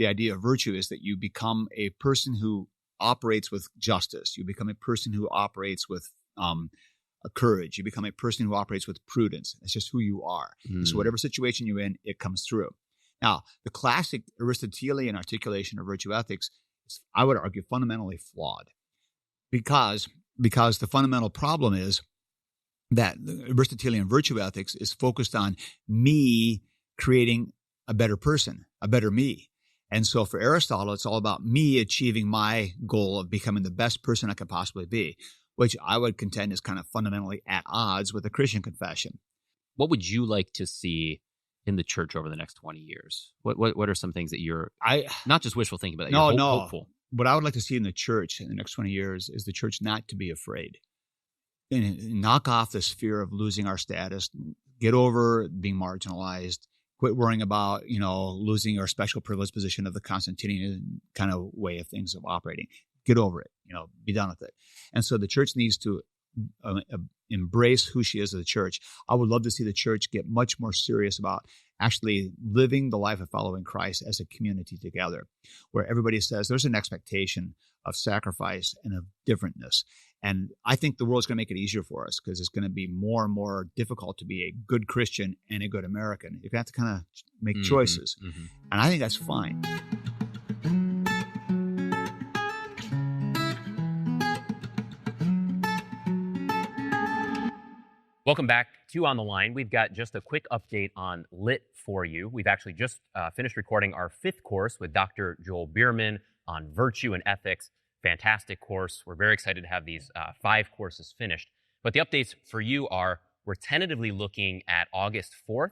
the idea of virtue is that you become a person who operates with justice. You become a person who operates with courage. You become a person who operates with prudence. It's just who you are. And so whatever situation you're in, it comes through. Now, the classic Aristotelian articulation of virtue ethics is, I would argue, fundamentally flawed, because the fundamental problem is that the Aristotelian virtue ethics is focused on me creating a better person, a better me. And so for Aristotle, it's all about me achieving my goal of becoming the best person I could possibly be, which I would contend is kind of fundamentally at odds with the Christian confession. What would you like to see in the church over the next 20 years? What are some things that you're not just wishful thinking, but that you're hopeful? What I would like to see in the church in the next 20 years is the church not to be afraid. And knock off this fear of losing our status, get over being marginalized, quit worrying about, losing our special privileged position of the Constantinian kind of way of things of operating. Get over it, be done with it. And so the church needs to embrace who she is as a church. I would love to see the church get much more serious about actually living the life of following Christ as a community together, where everybody says there's an expectation of sacrifice and of differentness. And I think the world's going to make it easier for us because it's going to be more and more difficult to be a good Christian and a good American. You have to kind of make choices. And I think that's fine. Welcome back to On the Line. We've got just a quick update on Lit for you. We've actually just finished recording our 5th course with Dr. Joel Biermann on virtue and ethics. Fantastic course. We're very excited to have these 5 courses finished. But the updates for you are we're tentatively looking at August 4th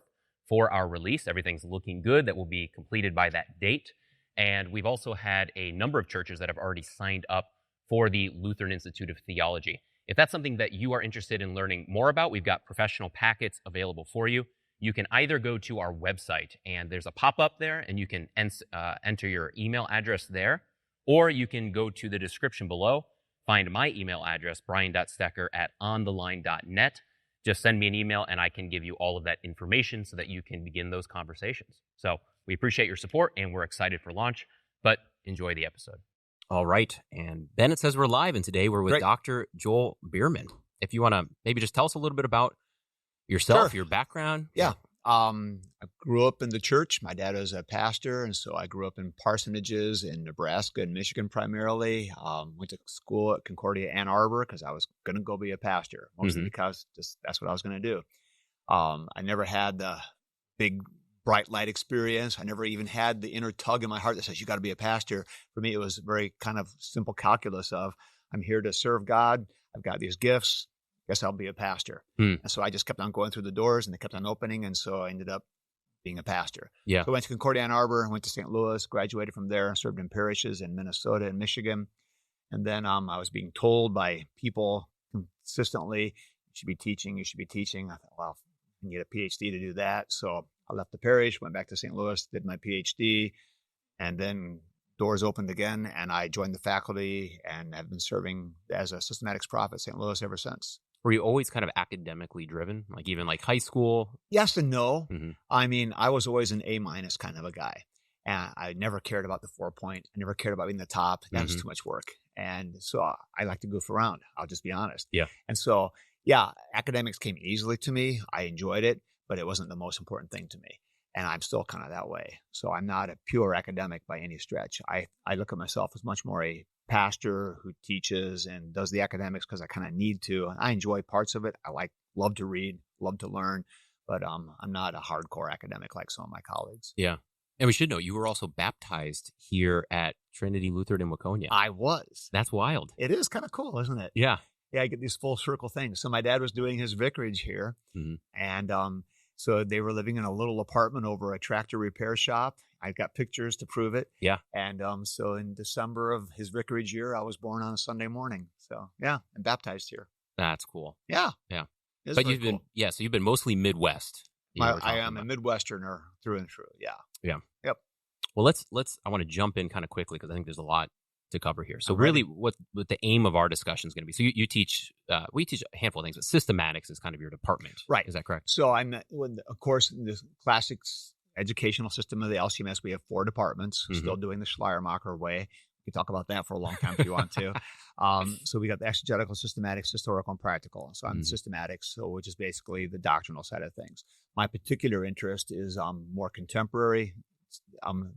for our release. Everything's looking good. That will be completed by that date. And we've also had a number of churches that have already signed up for the Lutheran Institute of Theology. If that's something that you are interested in learning more about, we've got professional packets available for you. You can either go to our website, and there's a pop-up there, and you can enter your email address there, or you can go to the description below, find my email address, bryan.stecker@ontheline.net. Just send me an email, and I can give you all of that information so that you can begin those conversations. So we appreciate your support, and we're excited for launch, but enjoy the episode. All right. And Ben, it says we're live, and today we're with Dr. Joel Biermann. If you want to maybe just tell us a little bit about yourself, your background. Yeah. I grew up in the church. My dad was a pastor, and so I grew up in parsonages in Nebraska and Michigan primarily. Went to school at Concordia, Ann Arbor, because I was going to go be a pastor, mostly because that's what I was going to do. I never had the big bright light experience. I never even had the inner tug in my heart that says, you got to be a pastor. For me, it was very kind of simple calculus of, I'm here to serve God. I've got these gifts. Guess I'll be a pastor. And so I just kept on going through the doors, and they kept on opening. And so I ended up being a pastor. Yeah. So I went to Concordia, Ann Arbor, went to St. Louis, graduated from there, served in parishes in Minnesota and Michigan. And then I was being told by people consistently, you should be teaching. I thought, well, I need a Ph.D. to do that. So I left the parish, went back to St. Louis, did my Ph.D., and then doors opened again, and I joined the faculty and have been serving as a systematics prof at St. Louis ever since. Were you always kind of academically driven, like even like high school? Yes and no. I mean, I was always an A- kind of a guy, and I never cared about the 4-point. I never cared about being the top. That was too much work. And so I like to goof around. I'll just be honest. Yeah. And so, academics came easily to me. I enjoyed it, but it wasn't the most important thing to me. And I'm still kind of that way. So I'm not a pure academic by any stretch. I look at myself as much more a pastor who teaches and does the academics because I kind of need to. And I enjoy parts of it. Love to read, love to learn, but I'm not a hardcore academic like some of my colleagues. Yeah. And we should know you were also baptized here at Trinity Lutheran in Waconia. I was. That's wild. It is kind of cool, isn't it? Yeah. Yeah, I get these full circle things. So my dad was doing his vicarage here, and so they were living in a little apartment over a tractor repair shop. I got pictures to prove it. Yeah. And so in December of his vicarage year, I was born on a Sunday morning. So yeah, I'm baptized here. That's cool. Yeah. Yeah. But you've been, so you've been mostly Midwest. I am a Midwesterner through and through. Yeah. Yeah. Yep. Well, I want to jump in kind of quickly because I think there's a lot to cover here. So really what the aim of our discussion is going to be. So you teach, we teach a handful of things, but systematics is kind of your department. Right. Is that correct? So I'm, of course, in the classic educational system of the LCMS, we have 4 departments, still doing the Schleiermacher way. We can talk about that for a long time if you want to. So we got the exegetical, systematics, historical, and practical. So I'm systematics, which is basically the doctrinal side of things. My particular interest is more contemporary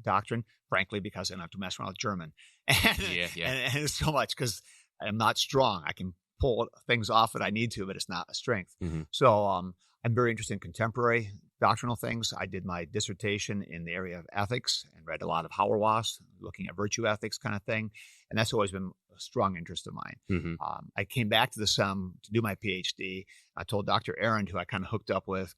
doctrine, frankly, because I don't have to mess around with German. And so much because I'm not strong. I can pull things off that I need to, but it's not a strength. So I'm very interested in contemporary doctrinal things. I did my dissertation in the area of ethics and read a lot of Hauerwas, looking at virtue ethics kind of thing. And that's always been a strong interest of mine. I came back to the SEM to do my Ph.D. I told Dr. Aaron, who I kind of hooked up with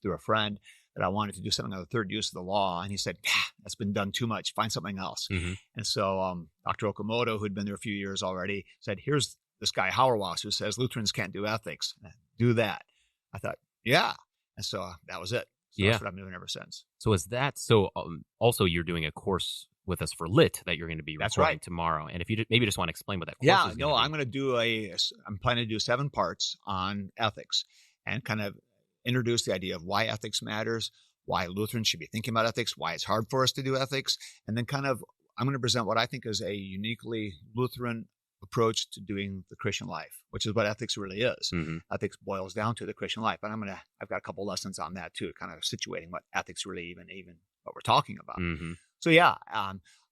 through a friend, that I wanted to do something on the third use of the law. And he said, that's been done too much. Find something else. And so Dr. Okamoto, who'd been there a few years already, said, here's this guy Hauerwas who says Lutherans can't do ethics. Do that. I thought, yeah. And so that was it. So that's what I'm doing ever since. So is that also you're doing a course with us for Lit that you're going to be recording tomorrow. And if you maybe just want to explain what that course is going to be. I'm going to do I'm planning to do 7 parts on ethics and kind of introduce the idea of why ethics matters, why Lutherans should be thinking about ethics, why it's hard for us to do ethics, and then I'm going to present what I think is a uniquely Lutheran approach to doing the Christian life, which is what ethics really is. Ethics boils down to the Christian life. And I've got a couple lessons on that too, kind of situating what ethics really even what we're talking about. So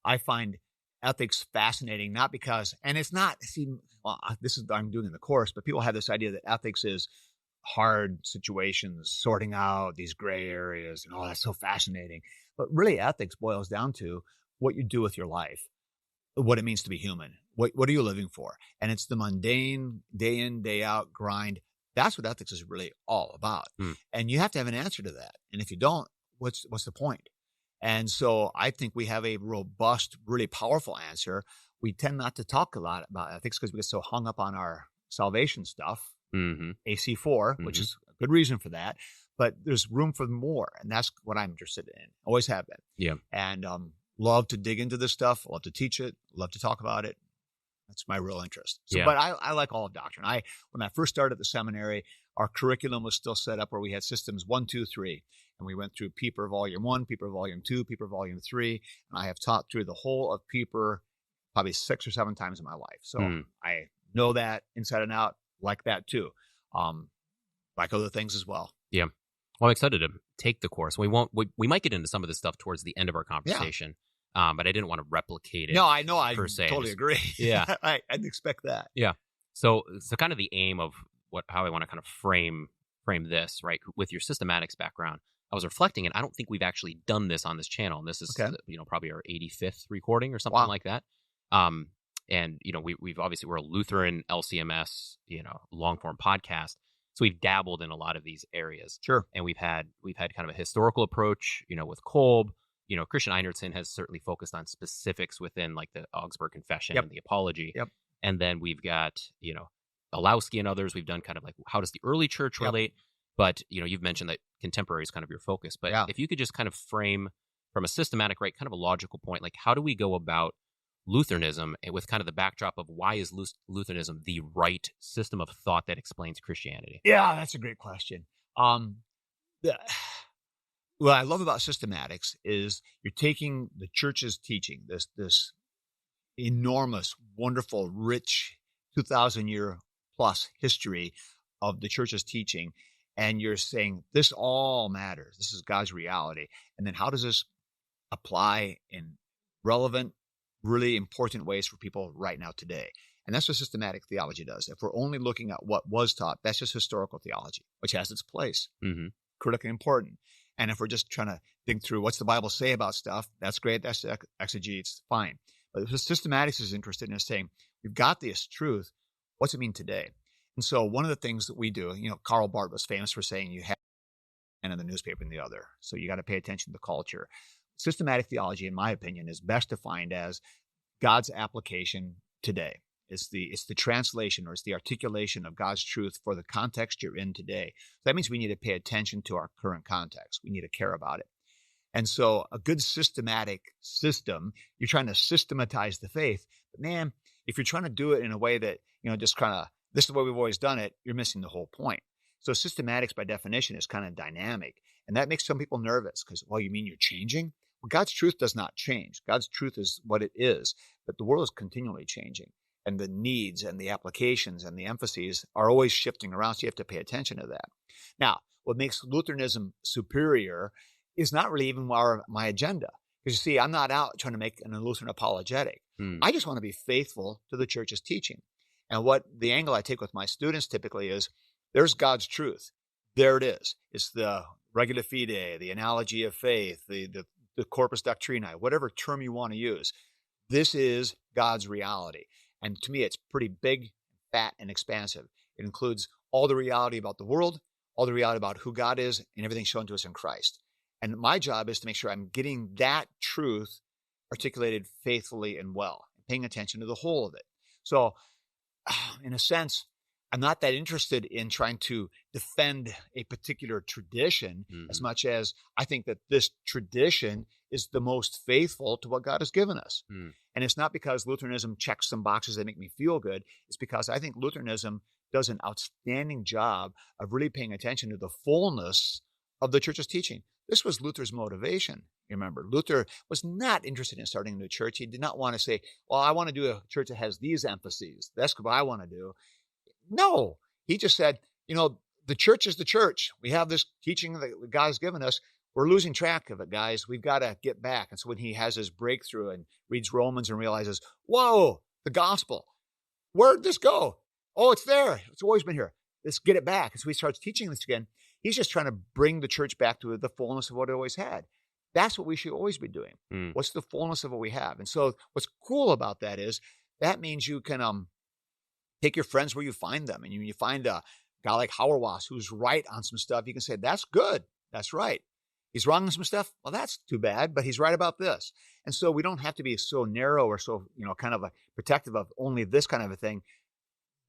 I find ethics fascinating, not because, and it's not, this is what I'm doing in the course, but people have this idea that ethics is hard situations, sorting out these gray areas, and that's so fascinating. But really, ethics boils down to what you do with your life, what it means to be human. What are you living for? And it's the mundane, day in, day out grind. That's what ethics is really all about. And you have to have an answer to that. And if you don't, what's the point? And so I think we have a robust, really powerful answer. We tend not to talk a lot about ethics because we get so hung up on our salvation stuff. AC4, which is a good reason for that, but there's room for more, and that's what I'm interested in. Always have been. Yeah, and love to dig into this stuff. Love to teach it. Love to talk about it. That's my real interest. So, but I like all of doctrine. When I first started the seminary, our curriculum was still set up where we had systems 1, 2, 3, and we went through Pieper Volume 1, Pieper Volume 2, Pieper Volume 3, and I have taught through the whole of Pieper probably 6 or 7 times in my life. So I know that inside and out. Like that too, like other things as well. Yeah, well, I'm excited to take the course. We might get into some of this stuff towards the end of our conversation, but I didn't want to replicate it. No, I know. I totally agree. Yeah, I'd expect that. Yeah. So kind of the aim of how I want to kind of frame this, right? With your systematics background, I was reflecting, and I don't think we've actually done this on this channel. And this is probably our 85th recording or something like that. And, we've obviously, we're a Lutheran LCMS, long form podcast. So we've dabbled in a lot of these areas. Sure. And we've had kind of a historical approach, with Kolb. Christian Einertson has certainly focused on specifics within like the Augsburg Confession and the Apology. And then we've got, Olowski and others. We've done kind of like, how does the early church relate? But, you've mentioned that contemporary is kind of your focus. But if you could just kind of frame from a systematic, right, kind of a logical point, like how do we go about Lutheranism with kind of the backdrop of why is Lutheranism the right system of thought that explains Christianity? Yeah, that's a great question. What I love about systematics is you're taking the church's teaching, this enormous, wonderful, rich 2,000-year plus history of the church's teaching, and you're saying this all matters. This is God's reality. And then how does this apply in relevant, really important ways for people right now today? And that's what systematic theology does. If we're only looking at what was taught, that's just historical theology, which has its place, critically important. And if we're just trying to think through what's the Bible say about stuff, that's great. That's exegetes, fine. But if systematics is interested in saying, we've got this truth, what's it mean today? And so one of the things that we do, Karl Barth was famous for saying you have one in the newspaper and the other. So you got to pay attention to the culture. Systematic theology, in my opinion, is best defined as God's application today. It's the translation, or it's the articulation of God's truth for the context you're in today. So that means we need to pay attention to our current context. We need to care about it. And so a good systematic system, you're trying to systematize the faith. But man, if you're trying to do it in a way that, just kind of, this is the way we've always done it, you're missing the whole point. So systematics by definition is kind of dynamic. And that makes some people nervous because, well, you mean you're changing? Well, God's truth does not change. God's truth is what it is, but the world is continually changing. And the needs and the applications and the emphases are always shifting around, so you have to pay attention to that. Now, what makes Lutheranism superior is not really even my agenda. Because you see, I'm not out trying to make an Lutheran apologetic. I just want to be faithful to the church's teaching. And what the angle I take with my students typically is, there's God's truth. There it is. It's the regula fide, the analogy of faith, the corpus doctrinae, whatever term you want to use. This is God's reality. And to me, it's pretty big, fat, and expansive. It includes all the reality about the world, all the reality about who God is, and everything shown to us in Christ. And my job is to make sure I'm getting that truth articulated faithfully and well, and paying attention to the whole of it. So, in a sense, I'm not that interested in trying to defend a particular tradition as much as I think that this tradition is the most faithful to what God has given us. And it's not because Lutheranism checks some boxes that make me feel good. It's because I think Lutheranism does an outstanding job of really paying attention to the fullness of the church's teaching. This was Luther's motivation. You remember, Luther was not interested in starting a new church. He did not want to say, well, I want to do a church that has these emphases. That's what I want to do. No, he just said, the church is the church. We have this teaching that God has given us. We're losing track of it, guys. We've got to get back. And so when he has his breakthrough and reads Romans and realizes, whoa, the gospel, where'd this go? Oh, it's there. It's always been here. Let's get it back. And so he starts teaching this again. He's just trying to bring the church back to the fullness of what it always had. That's what we should always be doing. What's the fullness of what we have? And so what's cool about that is that means you can take your friends where you find them. And you find a guy like Hauerwas who's right on some stuff. You can say, that's good. That's right. He's wrong on some stuff. Well, that's too bad, but he's right about this. And so we don't have to be so narrow or so, kind of protective of only this kind of a thing.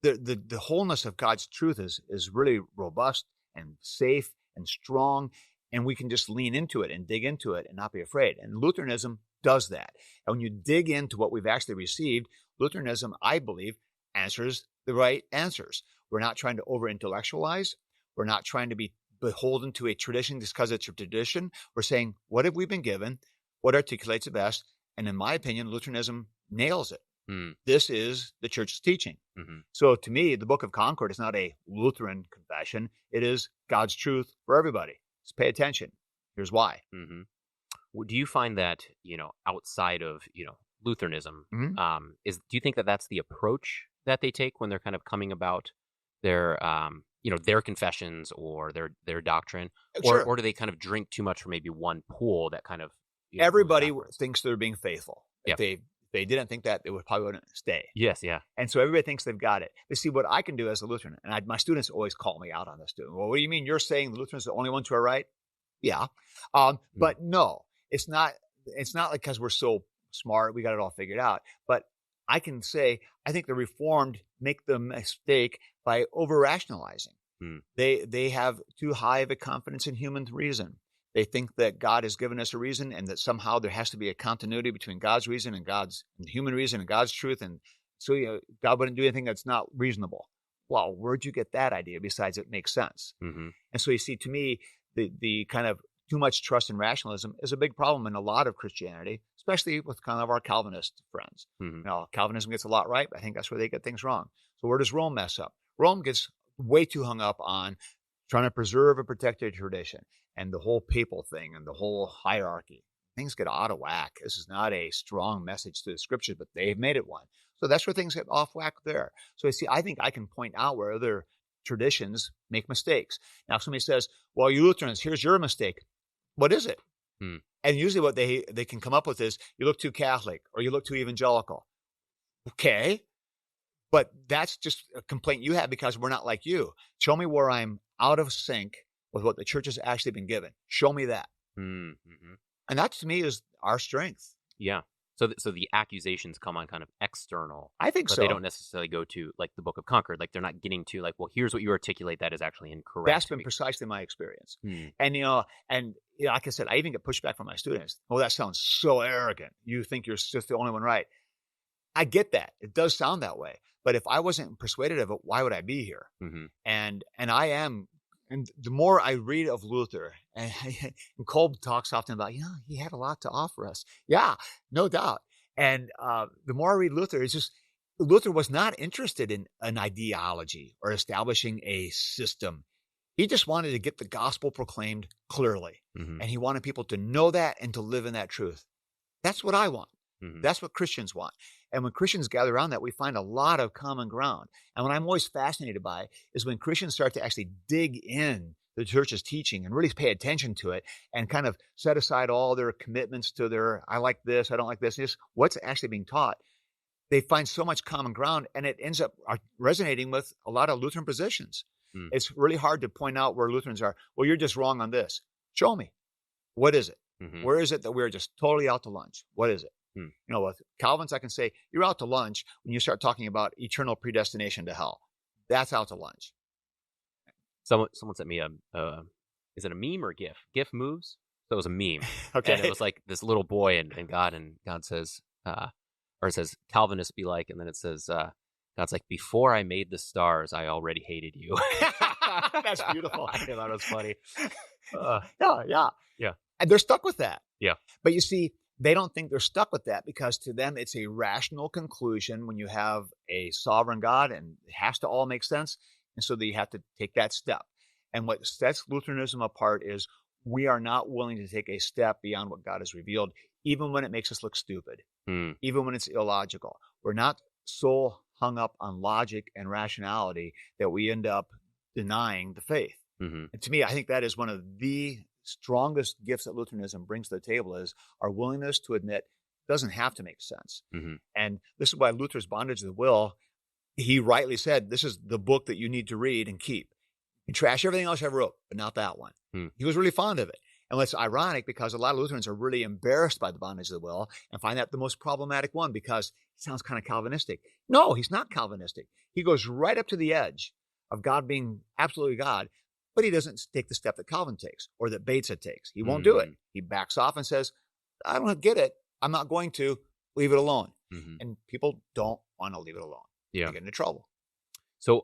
The wholeness of God's truth is really robust and safe and strong. And we can just lean into it and dig into it and not be afraid. And Lutheranism does that. And when you dig into what we've actually received, Lutheranism, I believe, answers the right answers. We're not trying to over-intellectualize. We're not trying to be beholden to a tradition just because it's a tradition. We're saying, what have we been given? What articulates it best? And in my opinion, Lutheranism nails it. This is the church's teaching. So to me, the Book of Concord is not a Lutheran confession. It is God's truth for everybody. Just pay attention. Here's why. Well, do you find that, outside of, Lutheranism, do you think that that's the approach that they take when they're kind of coming about their, their confessions or their doctrine? Sure. Or do they kind of drink too much from maybe one pool that kind of... Everybody thinks they're being faithful. Yep. If they didn't think that, they probably wouldn't stay. Yes, yeah. And so everybody thinks they've got it. But see, what I can do as a Lutheran, and my students always call me out on this, well, what do you mean you're saying the Lutherans are the only ones who are right? Yeah. But no, it's not like because we're so smart, we got it all figured out. But I can say, I think the Reformed make the mistake by over-rationalizing. They have too high of a confidence in human reason. They think that God has given us a reason and that somehow there has to be a continuity between God's reason and human reason and God's truth. And so God wouldn't do anything that's not reasonable. Well, where'd you get that idea besides it makes sense? And so you see, to me, the kind of too much trust in rationalism is a big problem in a lot of Christianity, especially with kind of our Calvinist friends. Calvinism gets a lot right, but I think that's where they get things wrong. So where does Rome mess up? Rome gets way too hung up on trying to preserve and protect a tradition and the whole papal thing and the whole hierarchy. Things get out of whack. This is not a strong message to the scriptures, but they've made it one. So that's where things get off whack there. So you see, I think I can point out where other traditions make mistakes. Now, if somebody says, well, you Lutherans, here's your mistake. What is it? And usually what they can come up with is, you look too Catholic or you look too evangelical. Okay. But that's just a complaint you have because we're not like you. Show me where I'm out of sync with what the church has actually been given. Show me that. And that to me is our strength. Yeah. So the accusations come on kind of external. I think but so. They don't necessarily go to like the Book of Concord. Like they're not getting to like, well, here's what you articulate that is actually incorrect. That's been precisely my experience. And like I said, I even get pushback from my students. Oh, that sounds so arrogant. You think you're just the only one right. I get that. It does sound that way. But if I wasn't persuaded of it, why would I be here? And I am And the more I read of Luther, and Kolb talks often about, he had a lot to offer us. Yeah, no doubt. And the more I read Luther, it's just, Luther was not interested in an ideology or establishing a system. He just wanted to get the gospel proclaimed clearly. Mm-hmm. And he wanted people to know that and to live in that truth. That's what I want. Mm-hmm. That's what Christians want. And when Christians gather around that, we find a lot of common ground. And what I'm always fascinated by is when Christians start to actually dig in the church's teaching and really pay attention to it and kind of set aside all their commitments to their, I like this, I don't like this, just what's actually being taught. They find so much common ground, and it ends up resonating with a lot of Lutheran positions. It's really hard to point out where Lutherans are. Well, you're just wrong on this. Show me. What is it? Mm-hmm. Where is it that we're just totally out to lunch? What is it? With Calvins, I can say, you're out to lunch when you start talking about eternal predestination to hell. That's out to lunch. Someone sent me is it a meme or a GIF? GIF moves? So it was a meme. Okay. And it was like this little boy and God says, or it says, Calvinists be like, and then it says, God's like, before I made the stars, I already hated you. That's beautiful. I thought it was funny. Yeah. And they're stuck with that. Yeah. But you see, they don't think they're stuck with that because to them, it's a rational conclusion when you have a sovereign God and it has to all make sense. And so you have to take that step. And what sets Lutheranism apart is we are not willing to take a step beyond what God has revealed, even when it makes us look stupid, even when it's illogical. We're not so hung up on logic and rationality that we end up denying the faith. Mm-hmm. And to me, I think that is one of the strongest gifts that Lutheranism brings to the table is our willingness to admit it doesn't have to make sense. Mm-hmm. And this is why Luther's Bondage of the Will, he rightly said, this is the book that you need to read and keep. You trash everything else I wrote, but not that one. He was really fond of it. And it's ironic because a lot of Lutherans are really embarrassed by the Bondage of the Will and find that the most problematic one because it sounds kind of Calvinistic. No, he's not Calvinistic. He goes right up to the edge of God being absolutely God, but he doesn't take the step that Calvin takes or that Beza takes. He won't do it. He backs off and says, I don't get it. I'm not going to. Leave it alone. Mm-hmm. And people don't want to leave it alone. Yeah. They get into trouble. So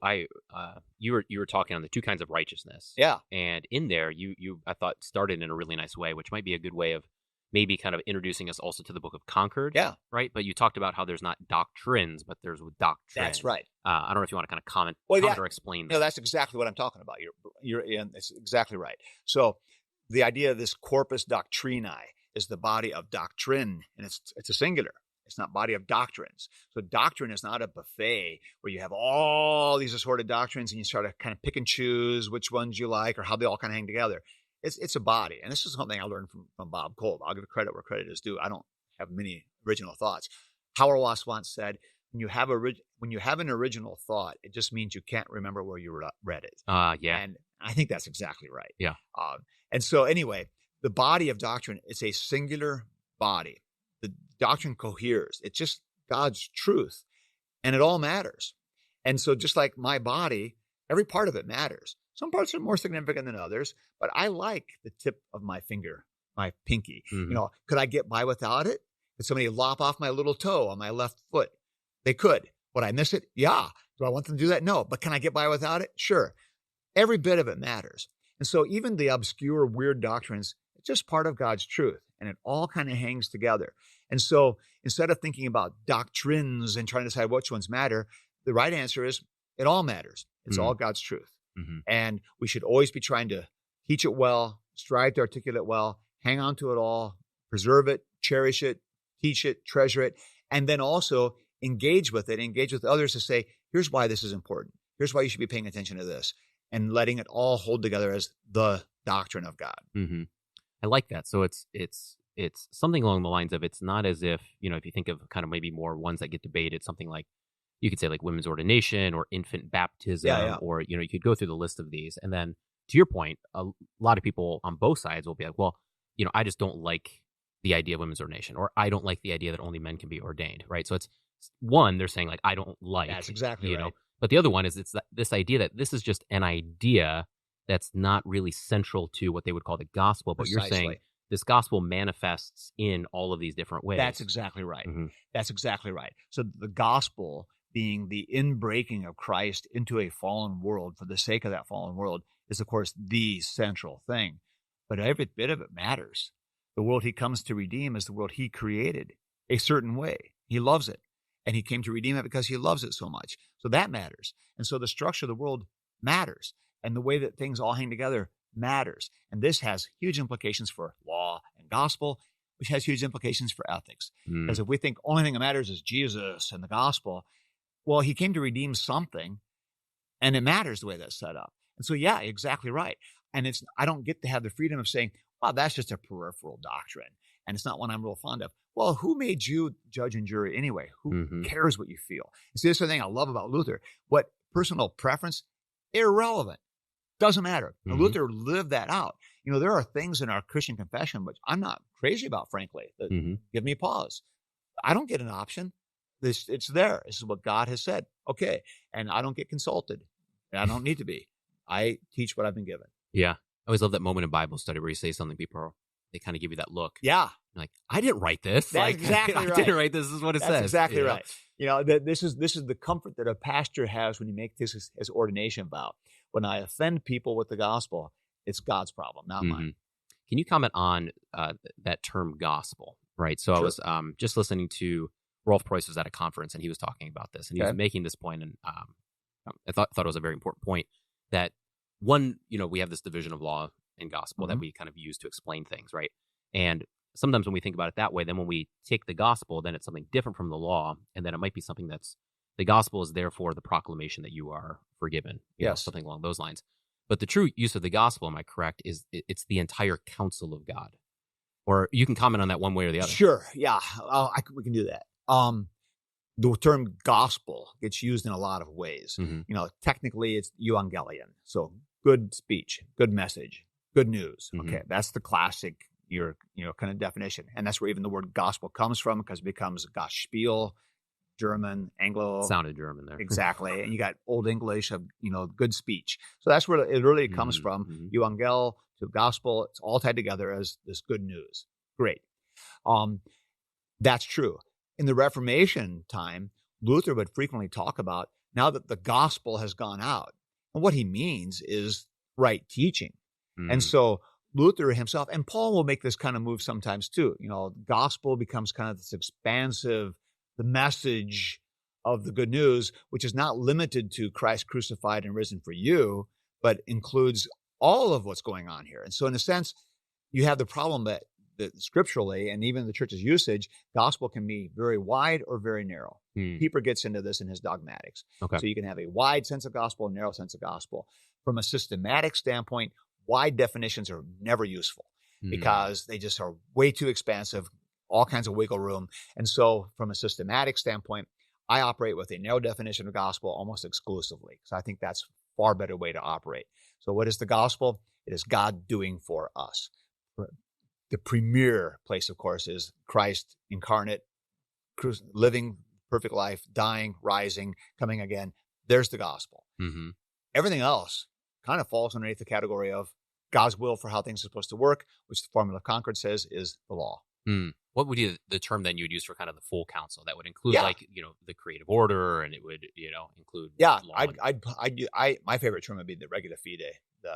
you were talking on the two kinds of righteousness. Yeah. And in there, you I thought started in a really nice way, which might be a good way of maybe kind of introducing us also to the book of Concord. Yeah. Right. But you talked about how there's not doctrines, but there's doctrine. That's right. I don't know if you want to kind of comment or explain that. No, that's exactly what I'm talking about. You're in. It's exactly right. So the idea of this corpus doctrinae is the body of doctrine, and it's a singular. It's not body of doctrines. So doctrine is not a buffet where you have all these assorted doctrines and you start to kind of pick and choose which ones you like or how they all kind of hang together. It's a body. And this is something I learned from Bob Kolb. I'll give credit where credit is due. I don't have many original thoughts. Hauerwas once said, when you have an original thought, it just means you can't remember where you read it. Yeah. And I think that's exactly right. Yeah. And so anyway, the body of doctrine, it's a singular body. The doctrine coheres. It's just God's truth, and it all matters. And so just like my body, every part of it matters. Some parts are more significant than others, but I like the tip of my finger, my pinky. Mm-hmm. Could I get by without it? Could somebody lop off my little toe on my left foot? They could. Would I miss it? Yeah. Do I want them to do that? No. But can I get by without it? Sure. Every bit of it matters. And so even the obscure, weird doctrines, it's just part of God's truth. And it all kind of hangs together. And so instead of thinking about doctrines and trying to decide which ones matter, the right answer is it all matters. It's all God's truth. Mm-hmm. And we should always be trying to teach it well, strive to articulate it well, hang on to it all, preserve it, cherish it, teach it, treasure it, and then also engage with it, engage with others to say, here's why this is important. Here's why you should be paying attention to this, and letting it all hold together as the doctrine of God. Mm-hmm. I like that. So it's something along the lines of, it's not as if, if you think of kind of maybe more ones that get debated, something like, you could say like women's ordination or infant baptism, or, you could go through the list of these. And then to your point, a lot of people on both sides will be like, well, I just don't like the idea of women's ordination, or I don't like the idea that only men can be ordained. Right. So it's one, they're saying like, I don't like, that's exactly right. But the other one is this idea that this is just an idea that's not really central to what they would call the gospel. But Precisely. You're saying this gospel manifests in all of these different ways. That's exactly right. Mm-hmm. That's exactly right. So the gospel being the inbreaking of Christ into a fallen world for the sake of that fallen world is, of course, the central thing. But every bit of it matters. The world he comes to redeem is the world he created a certain way. He loves it. And he came to redeem it because he loves it so much. So that matters. And so the structure of the world matters. And the way that things all hang together matters. And this has huge implications for law and gospel, which has huge implications for ethics. Because if we think only thing that matters is Jesus and the gospel, well, he came to redeem something, and it matters the way that's set up. And so, yeah, exactly right. And I don't get to have the freedom of saying, well, that's just a peripheral doctrine, and it's not one I'm real fond of. Well, who made you judge and jury anyway? Who cares what you feel? And see, this is the thing I love about Luther. What personal preference? Irrelevant. Doesn't matter. Luther lived that out. You know, there are things in our Christian confession which I'm not crazy about, frankly, that give me pause. I don't get an option. It's there. This is what God has said. Okay. And I don't get consulted. And I don't need to be. I teach what I've been given. Yeah. I always love that moment in Bible study where you say something, people, they kind of give you that look. Yeah. You're like, I didn't write this. That's exactly right. I didn't write this. This is what it says. That's exactly right. You know, this is the comfort that a pastor has when you make this his ordination vow. When I offend people with the gospel, it's God's problem, not mine. Can you comment on that term gospel, right? So I was just listening to Rolf Preuss was at a conference, and he was talking about this, and he was making this point, and I thought it was a very important point, that one, you know, we have this division of law and gospel that we kind of use to explain things, right? And sometimes when we think about it that way, then when we take the gospel, then it's something different from the law, and then it might be something that's, the gospel is therefore the proclamation that you are forgiven, you know, something along those lines. But the true use of the gospel, am I correct, is it's the entire counsel of God. Or you can comment on that one way or the other. Sure, yeah, we can do that. The term gospel gets used in a lot of ways. You know, technically it's euangelion, so good speech, good message, good news. Okay, that's the classic kind of definition, and that's where even the word gospel comes from, because it becomes Gospel, German, Anglo. Sounded German there. Exactly. And you got Old English of, good speech. So that's where it really comes from. Euangel to gospel, it's all tied together as this good news. Great. That's true. In the Reformation time, Luther would frequently talk about now that the gospel has gone out. And what he means is right teaching. And so Luther himself, and Paul will make this kind of move sometimes too. Gospel becomes kind of this expansive, the message of the good news, which is not limited to Christ crucified and risen for you, but includes all of what's going on here. And so in a sense, you have the problem that scripturally, and even the church's usage, gospel can be very wide or very narrow. Pieper gets into this in his dogmatics. Okay. So you can have a wide sense of gospel, a narrow sense of gospel. From a systematic standpoint, wide definitions are never useful because they just are way too expansive, all kinds of wiggle room. And so from a systematic standpoint, I operate with a narrow definition of gospel almost exclusively. So I think that's a far better way to operate. So what is the gospel? It is God doing for us. The premier place, of course, is Christ incarnate, living perfect life, dying, rising, coming again. There's the gospel. Everything else kind of falls underneath the category of God's will for how things are supposed to work, which the Formula of Concord says is the law. What would be the term then you would use for kind of the full counsel? That would include the creative order, and it would, include my favorite term would be the regula fide,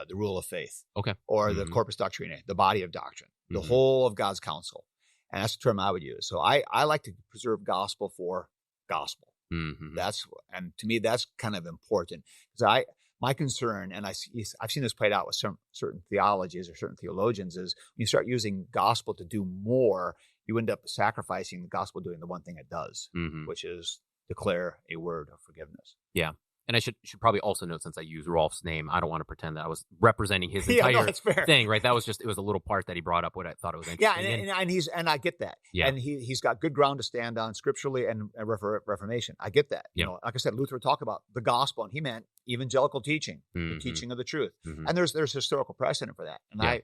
the rule of faith. Okay. Or the corpus doctrinae, the body of doctrine, the whole of God's counsel. And that's the term I would use. So I like to preserve gospel for gospel. And to me, that's kind of important, because my concern, and I've seen this played out with certain theologies or certain theologians, is when you start using gospel to do more, you end up sacrificing the gospel doing the one thing it does, which is declare a word of forgiveness. Yeah. And I should probably also note, since I use Rolf's name, I don't want to pretend that I was representing his entire thing, right? That was it was a little part that he brought up, what I thought it was interesting. Yeah, and I get that. Yeah. And he's got good ground to stand on scripturally and Reformation. I get that. Yeah. Like I said, Luther would talk about the gospel, and he meant evangelical teaching, the teaching of the truth. And there's historical precedent for that. And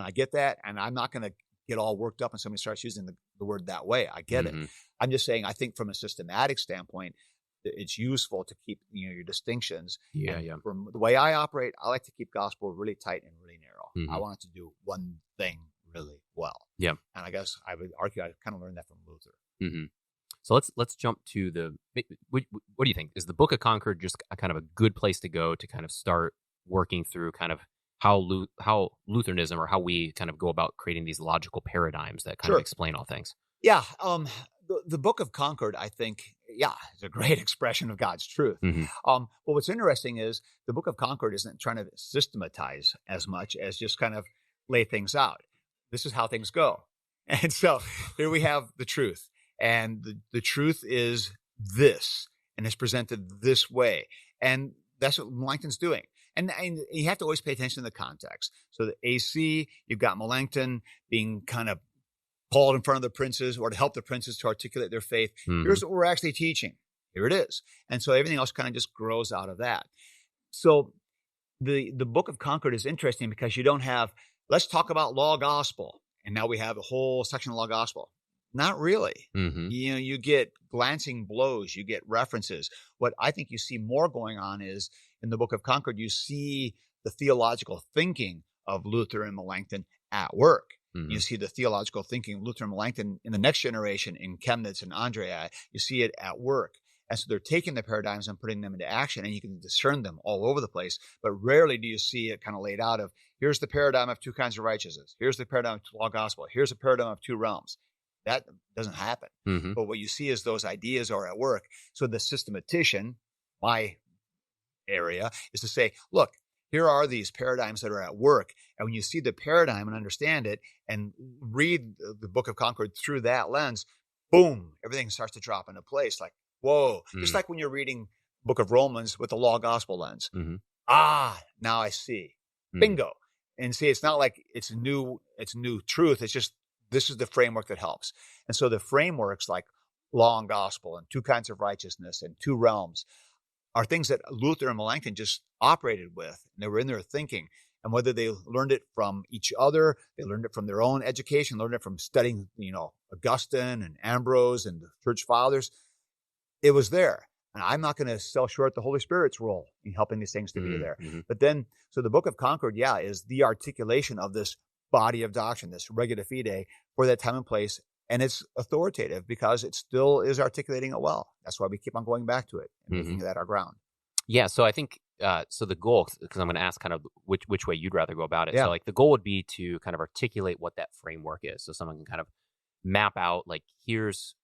I get that, and I'm not going to get all worked up when somebody starts using the word that way. I get it. I'm just saying, I think from a systematic standpoint, it's useful to keep your distinctions. From the way I operate, I like to keep gospel really tight and really narrow. I want it to do one thing really well. Yeah. And I guess I would argue I kind of learned that from Luther. So let's jump to what do you think? Is the Book of Concord just a kind of a good place to go to kind of start working through kind of how Lutheranism, or how we kind of go about creating these logical paradigms that kind of explain all things. Yeah. The Book of Concord, I think, is a great expression of God's truth. Mm-hmm. But what's interesting is the Book of Concord isn't trying to systematize as much as just kind of lay things out. This is how things go. And so here we have the truth. And the truth is this, and it's presented this way. And that's what Melanchthon's doing. And you have to always pay attention to the context. So the AC, you've got Melanchthon being kind of called in front of the princes, or to help the princes to articulate their faith. Mm-hmm. Here's what we're actually teaching. Here it is. And so everything else kind of just grows out of that. So the Book of Concord is interesting because you don't have, let's talk about law gospel. And now we have a whole section of law gospel. Not really. Mm-hmm. You get glancing blows, you get references. What I think you see more going on is in the Book of Concord, you see the theological thinking of Luther and Melanchthon at work. Mm-hmm. You see the theological thinking of Luther and Melanchthon in the next generation, in Chemnitz and Andrea. You see it at work. And so they're taking the paradigms and putting them into action, and you can discern them all over the place. But rarely do you see it kind of laid out of, here's the paradigm of two kinds of righteousness. Here's the paradigm of law gospel. Here's the paradigm of two realms. That doesn't happen. Mm-hmm. But what you see is those ideas are at work. So the systematician, my area, is to say, look, here are these paradigms that are at work. And when you see the paradigm and understand it and read the Book of Concord through that lens, boom, everything starts to drop into place. Like, whoa. Mm-hmm. Just like when you're reading Book of Romans with the law gospel lens. Mm-hmm. Now I see. Mm-hmm. Bingo. And see, it's not like it's new truth. It's just, this is the framework that helps. And so the frameworks like law and gospel and two kinds of righteousness and two realms are things that Luther and Melanchthon just operated with. And they were in their thinking. And whether they learned it from each other, they learned it from their own education, learned it from studying, Augustine and Ambrose and the church fathers, it was there. And I'm not going to sell short the Holy Spirit's role in helping these things to be there. Mm-hmm. But then, so the Book of Concord, is the articulation of this body of doctrine, this regida fide for that time and place. And it's authoritative because it still is articulating it well. That's why we keep on going back to it and making that our ground. Yeah. So I think, so the goal, because I'm going to ask kind of which way you'd rather go about it. Yeah. So like the goal would be to kind of articulate what that framework is. So someone can kind of map out, like, here's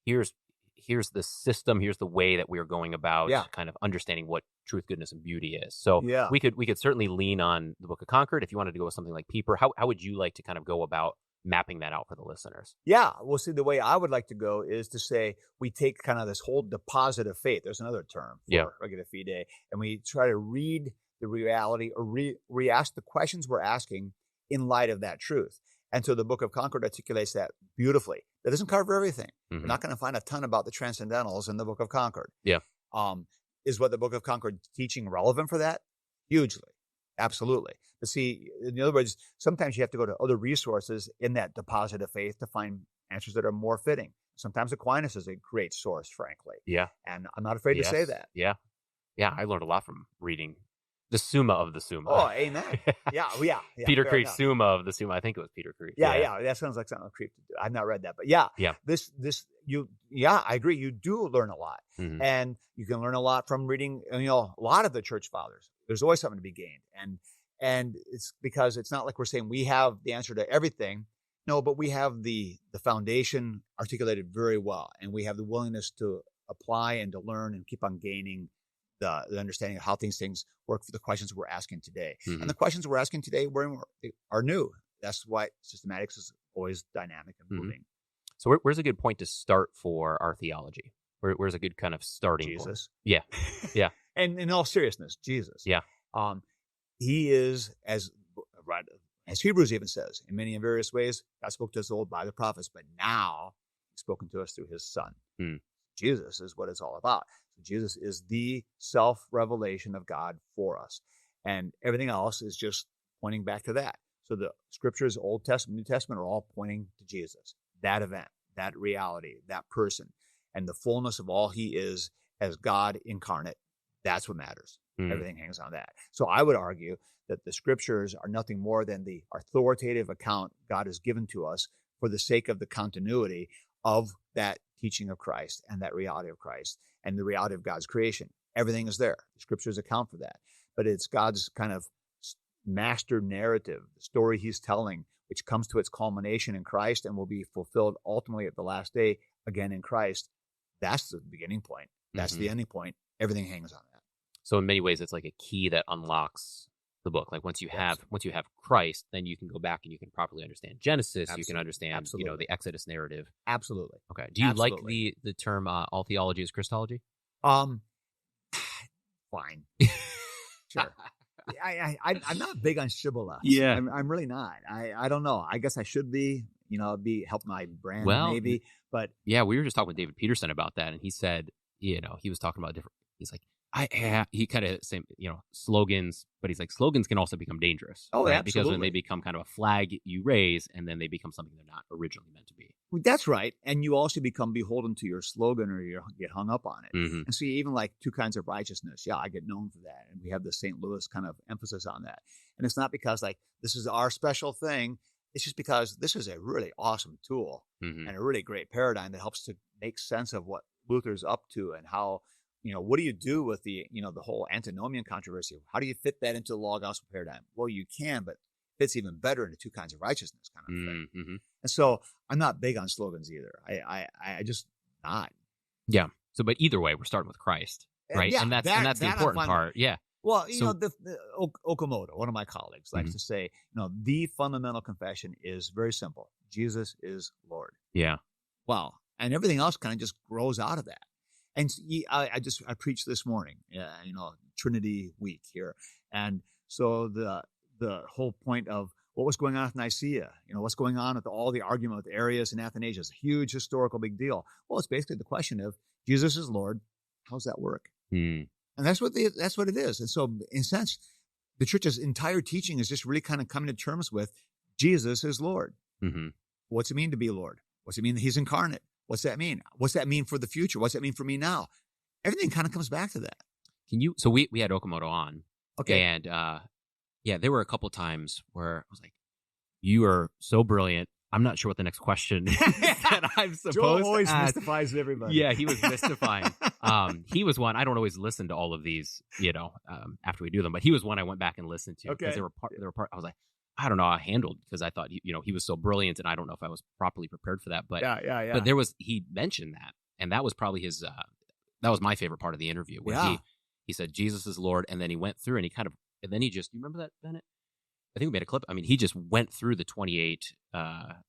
the system, here's the way that we're going about kind of understanding what truth, goodness, and beauty is. So we could certainly lean on the Book of Concord. If you wanted to go with something like Pieper, how would you like to kind of go about mapping that out for the listeners? Yeah. Well, see, the way I would like to go is to say we take kind of this whole deposit of faith. There's another term for regida fide. And we try to read the reality or re-ask the questions we're asking in light of that truth. And so the Book of Concord articulates that beautifully. That doesn't cover everything. Mm-hmm. You're not going to find a ton about the transcendentals in the Book of Concord. Yeah. Is what the Book of Concord teaching relevant for that? Hugely. Absolutely. But see, in other words, sometimes you have to go to other resources in that deposit of faith to find answers that are more fitting. Sometimes Aquinas is a great source, frankly. Yeah. And I'm not afraid to say that. Yeah. Yeah. I learned a lot from reading the Summa of the Summa. Oh, amen. Yeah. Peter Kreeft's Summa of the Summa. I think it was Peter Kreeft. Yeah. That sounds like something Kreeft to do. I've not read that, but yeah. I agree. You do learn a lot, and you can learn a lot from reading, a lot of the church fathers. There's always something to be gained, and it's because it's not like we're saying we have the answer to everything. No, but we have the foundation articulated very well, and we have the willingness to apply and to learn and keep on gaining the understanding of how these things work for the questions we're asking today. And the questions we're asking today are new. That's why systematics is always dynamic and moving. So where's a good point to start for our theology? Where's a good kind of starting point? Jesus. Yeah. Yeah. And in all seriousness, Jesus. Yeah. He is, as Hebrews even says, in many and various ways, God spoke to us old by the prophets, but now he's spoken to us through his son. Jesus is what it's all about. Jesus is the self-revelation of God for us. And everything else is just pointing back to that. So the scriptures, Old Testament, New Testament, are all pointing to Jesus, that event, that reality, that person, and the fullness of all he is as God incarnate. That's what matters. Everything hangs on that. So I would argue that the scriptures are nothing more than the authoritative account God has given to us for the sake of the continuity of that teaching of Christ and that reality of Christ and the reality of God's creation. Everything is there. The scriptures account for that. But it's God's kind of master narrative, the story he's telling, which comes to its culmination in Christ and will be fulfilled ultimately at the last day, again in Christ. That's the beginning point. That's the ending point. Everything hangs on that. So in many ways, it's like a key that unlocks the book. Like once you have Christ, then you can go back and you can properly understand Genesis. Absolutely. You can understand, the Exodus narrative. Absolutely. Okay. Do you like the term all theology is Christology? Fine. Sure. I'm not big on shibboleth. Yeah. I'm really not. I don't know. I guess I should be. Help my brand maybe. But yeah, we were just talking with David Peterson about that, and he said, he was talking about different. He's like, he kind of same, slogans, but he's like, slogans can also become dangerous. Oh, right? absolutely. Because when they become kind of a flag you raise, and then they become something they're not originally meant to be. That's right. And you also become beholden to your slogan, or you get hung up on it. Mm-hmm. And so even like two kinds of righteousness. Yeah, I get known for that. And we have the St. Louis kind of emphasis on that. And it's not because like this is our special thing. It's just because this is a really awesome tool and a really great paradigm that helps to make sense of what Luther's up to and how, what do you do with the, the whole antinomian controversy? How do you fit that into the law gospel paradigm? Well, you can, but it fits even better into two kinds of righteousness kind of thing. Mm-hmm. And so I'm not big on slogans either. I just not. Yeah. So, but either way, we're starting with Christ, right? Yeah, and that's the important part. Yeah. Well, the Okamoto, one of my colleagues, likes to say, the fundamental confession is very simple. Jesus is Lord. Yeah. Wow. And everything else kind of just grows out of that. And I preached this morning, Trinity week here. And so the whole point of what was going on with Nicaea, what's going on with all the argument with Arius and Athanasius, huge historical big deal. Well, it's basically the question of Jesus is Lord. How's that work? And that's what it is. And so, in a sense, the church's entire teaching is just really kind of coming to terms with Jesus is Lord. Mm-hmm. What's it mean to be Lord? What's it mean that he's incarnate? What's that mean? What's that mean for the future? What's that mean for me now? Everything kind of comes back to that. So we had Okamoto on. Okay. And there were a couple times where I was like, you are so brilliant. I'm not sure what the next question is that I'm supposed Joel always to ask. mystifies everybody. Yeah, he was mystifying. He was one. I don't always listen to all of these, after we do them, but he was one I went back and listened to because there were part. I was like, I don't know how I handled because I thought he was so brilliant, and I don't know if I was properly prepared for that. But yeah. But he mentioned that, and that was probably his. That was my favorite part of the interview where he said Jesus is Lord, and then he went through and then he just. You remember that, Bennett? I think we made a clip. I mean, he just went through the 28.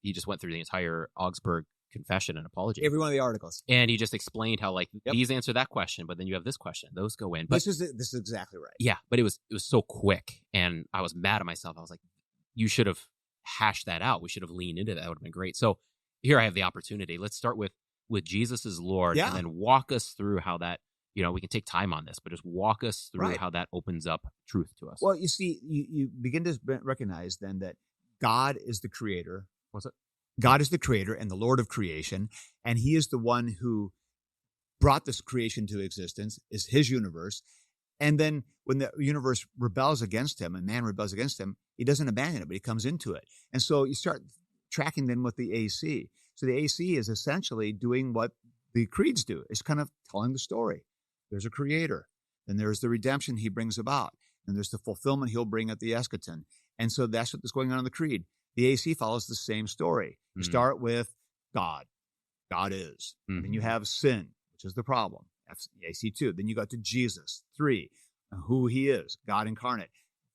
He just went through the entire Augsburg Confession and Apology. Every one of the articles. And he just explained how these answer that question, but then you have this question. Those go in. But this is exactly right. Yeah, but it was so quick, and I was mad at myself. I was like, you should have hashed that out. We should have leaned into that. That would have been great. So here I have the opportunity. Let's start with Jesus as Lord, and then walk us through how that. We can take time on this, but just walk us through how that opens up truth to us. Well, you see, you begin to recognize then that God is the creator. What's it? God is the creator and the Lord of creation, and he is the one who brought this creation to existence, is his universe. And then when the universe rebels against him and man rebels against him, he doesn't abandon it, but he comes into it. And so you start tracking then with the AC. So the AC is essentially doing what the creeds do. It's kind of telling the story. There's a creator. Then there's the redemption he brings about. And there's the fulfillment he'll bring at the eschaton. And so that's what's going on in the creed. The AC follows the same story. You start with God. God is. And then you have sin, which is the problem. That's AC 2. Then you got to Jesus. 3, who he is, God incarnate.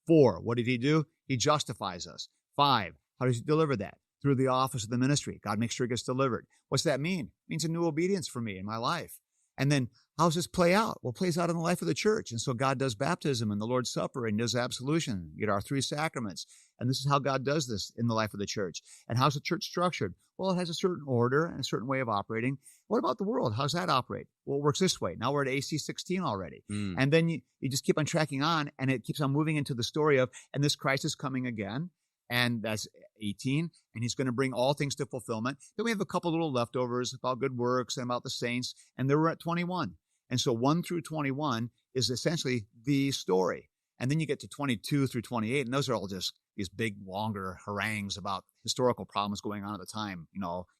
4, what did he do? He justifies us. 5, how does he deliver that? Through the office of the ministry. God makes sure it gets delivered. What's that mean? It means a new obedience for me in my life. And then how does this play out? Well, it plays out in the life of the church. And so God does baptism and the Lord's Supper and does absolution. You get our 3 sacraments. And this is how God does this in the life of the church. And how's the church structured? Well, it has a certain order and a certain way of operating. What about the world? How's that operate? Well, it works this way. Now we're at AC 16 already. And then you just keep on tracking on, and it keeps on moving into the story of, and this Christ is coming again. And that's 18, and he's going to bring all things to fulfillment. Then we have a couple little leftovers about good works and about the saints, and then we're at 21. And so 1 through 21 is essentially the story. And then you get to 22 through 28, and those are all just these big, longer harangues about historical problems going on at the time,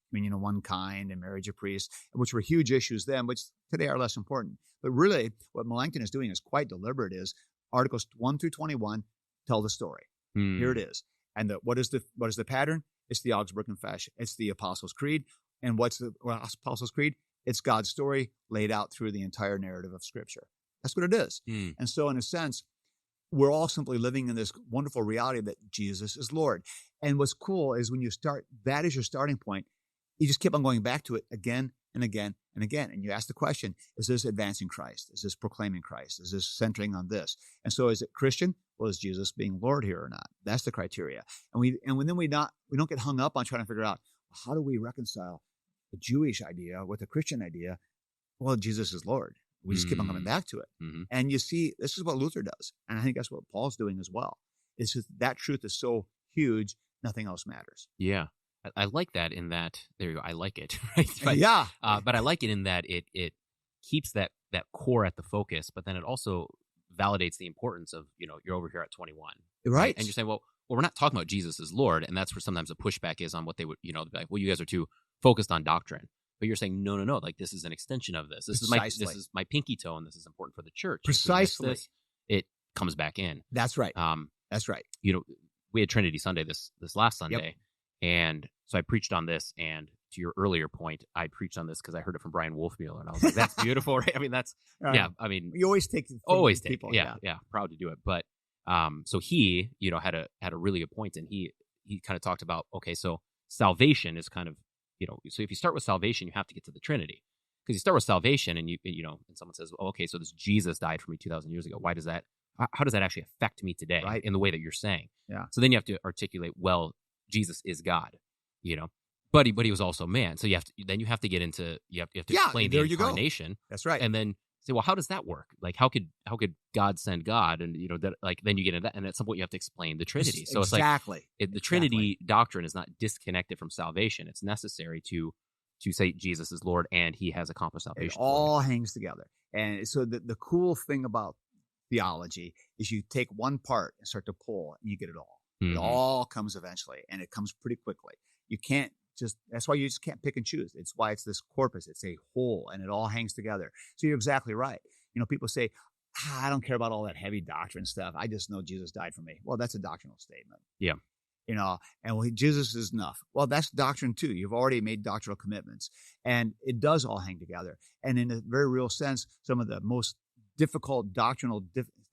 communion of one kind and marriage of priests, which were huge issues then, which today are less important. But really, what Melanchthon is doing is quite deliberate, is Articles 1 through 21 tell the story. Here it is. And what is the pattern? It's the Augsburg Confession. It's the Apostles' Creed. And what's the Apostles' Creed? It's God's story laid out through the entire narrative of Scripture. That's what it is. And so in a sense, we're all simply living in this wonderful reality that Jesus is Lord. And what's cool is when you start, that is your starting point, you just keep on going back to it again and again and again. And you ask the question, is this advancing Christ? Is this proclaiming Christ? Is this centering on this? And so is it Christian? Well, is Jesus being Lord here or not? That's the criteria. And then we don't get hung up on trying to figure out, how do we reconcile the Jewish idea with the Christian idea? Well, Jesus is Lord. We just keep on coming back to it. And you see, this is what Luther does. And I think that's what Paul's doing as well. It's just that truth is so huge, nothing else matters. Yeah. I like that in that, there you go, I like it. Right? But, yeah. But I like it in that it keeps that core at the focus, but then it also validates the importance of, you're over here at 21. Right. And you're saying, well, we're not talking about Jesus as Lord. And that's where sometimes the pushback is on what they would, they'd be like, well, you guys are too focused on doctrine. But you're saying, no, like this is an extension of this. This is my pinky toe, and this is important for the church. Precisely. It comes back in. That's right. That's right. We had Trinity Sunday this last Sunday, and so I preached on this. And to your earlier point, I preached on this because I heard it from Brian Wolfmueller, and I was like, "That's beautiful, right?" I mean, that's yeah. I mean, you always take people. Yeah, proud to do it. But so he, had a really good point, and he kind of talked about, okay, so salvation is kind of, so if you start with salvation, you have to get to the Trinity, because you start with salvation, and and someone says, oh, okay, so this Jesus died for me 2,000 years ago. Why does that? How does that actually affect me today? Right. In the way that you're saying? Yeah. So then you have to articulate, well, Jesus is God, but he was also man. So you have to get into you have to explain the incarnation. That's right. And then say, well, how does that work? Like, how could God send God? And that, like, then you get into that, and at some point you have to explain the Trinity. So it's like the Trinity doctrine is not disconnected from salvation. It's necessary to say Jesus is Lord and He has accomplished salvation. It all hangs together. And so the cool thing about theology is you take one part and start to pull, and you get it all. It all comes eventually, and it comes pretty quickly. You can't that's why you just can't pick and choose. It's why it's this corpus. It's a whole, and it all hangs together. So you're exactly right. People say, I don't care about all that heavy doctrine stuff. I just know Jesus died for me. Well, that's a doctrinal statement. Yeah. And Jesus is enough. Well, that's doctrine too. You've already made doctrinal commitments, and it does all hang together. And in a very real sense, some of the most difficult doctrinal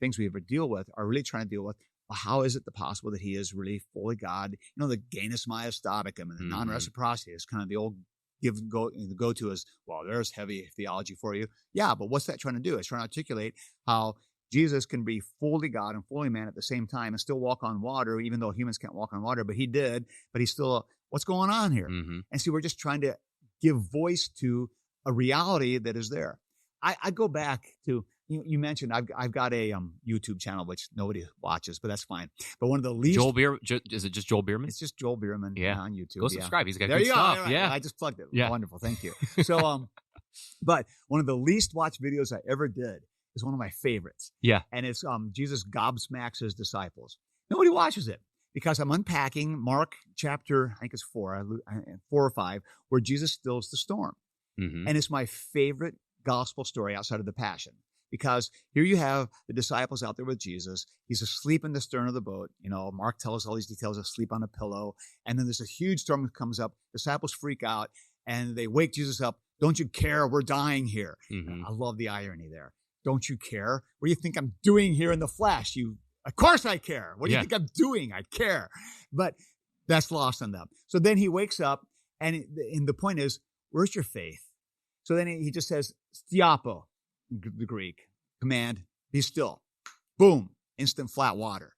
things we ever deal with are really trying to deal with, well, how is it possible that He is really fully God? The genus maiestaticum and the non-reciprocity is kind of the old the go-to is, well, there's heavy theology for you. Yeah, but what's that trying to do? It's trying to articulate how Jesus can be fully God and fully man at the same time and still walk on water, even though humans can't walk on water, but He did. But He's still, what's going on here? And see, we're just trying to give voice to a reality that is there. I go back to, you mentioned I've got a YouTube channel which nobody watches, but that's fine. But one of the least is it just Joel Biermann? It's just Joel Biermann on YouTube. Go subscribe. He's got there good you stuff. Go. Right. Yeah, I just plugged it. Yeah. Wonderful. Thank you. So but one of the least watched videos I ever did is one of my favorites. Yeah. And it's Jesus gobsmacks His disciples. Nobody watches it because I'm unpacking Mark chapter, I think it's 4 or 5, where Jesus stills the storm. And it's my favorite gospel story outside of the Passion. Because here you have the disciples out there with Jesus. He's asleep in the stern of the boat. Mark tells us all these details, asleep on a pillow. And then there's a huge storm that comes up. Disciples freak out, and they wake Jesus up. Don't you care? We're dying here. I love the irony there. Don't you care? What do you think I'm doing here in the flesh? Of course I care. What do you think I'm doing? I care. But that's lost on them. So then He wakes up, and the point is, where's your faith? So then He just says, stiapo. The Greek command, be still. Boom, instant flat water.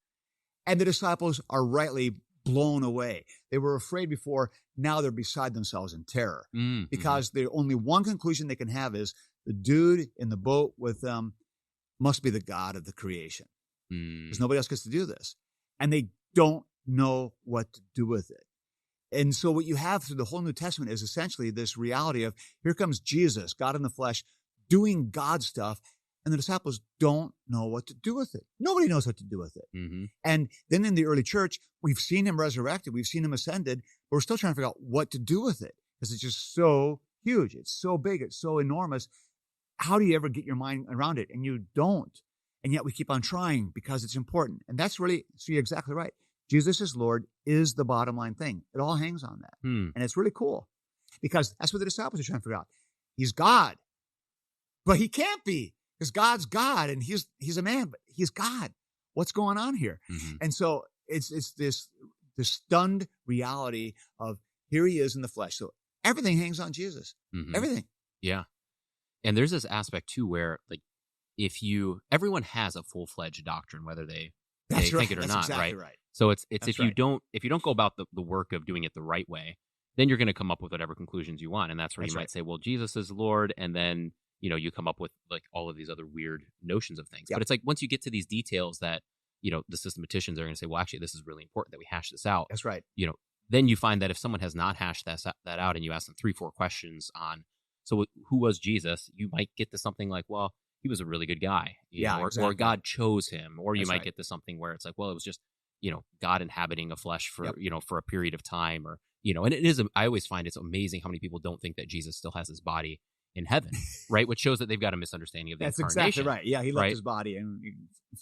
And the disciples are rightly blown away. They were afraid before, now they're beside themselves in terror. Because the only one conclusion they can have is the dude in the boat with them must be the God of the creation. Because nobody else gets to do this. And they don't know what to do with it. And so what you have through the whole New Testament is essentially this reality of, here comes Jesus, God in the flesh, doing God stuff, and the disciples don't know what to do with it. Nobody knows what to do with it. And then in the early church, we've seen Him resurrected, we've seen Him ascended, but we're still trying to figure out what to do with it because it's just so huge, it's so big, it's so enormous. How do you ever get your mind around it? And you don't. And yet we keep on trying because it's important. And that's really, so you're exactly right. Jesus is Lord is the bottom line thing. It all hangs on that. And it's really cool because that's what the disciples are trying to figure out. He's God, but he can't be because God's God and he's a man, but he's God. What's going on here? And so it's this stunned reality of here he is in the flesh. So everything hangs on Jesus. Everything. Yeah. And there's this aspect too where like everyone has a full-fledged doctrine, whether they think it or not, exactly right? So it's if you don't go about the work of doing it the right way, then you're going to come up with whatever conclusions you want. And that's where you might say, well, Jesus is Lord. And then, you come up with like all of these other weird notions of things. But it's like, once you get to these details that, the systematicians are going to say, well, actually, this is really important that we hash this out. That's right. Then you find that if someone has not hashed that out and you ask them 3-4 questions on, so who was Jesus? You might get to something like, well, he was a really good guy, or God chose him, or you might get to something where it's like, well, it was just, God inhabiting a flesh for, for a period of time, or, and it is, I always find it's amazing how many people don't think that Jesus still has his body in heaven, right? Which shows that they've got a misunderstanding of the incarnation. That's exactly right. Yeah, he left his body and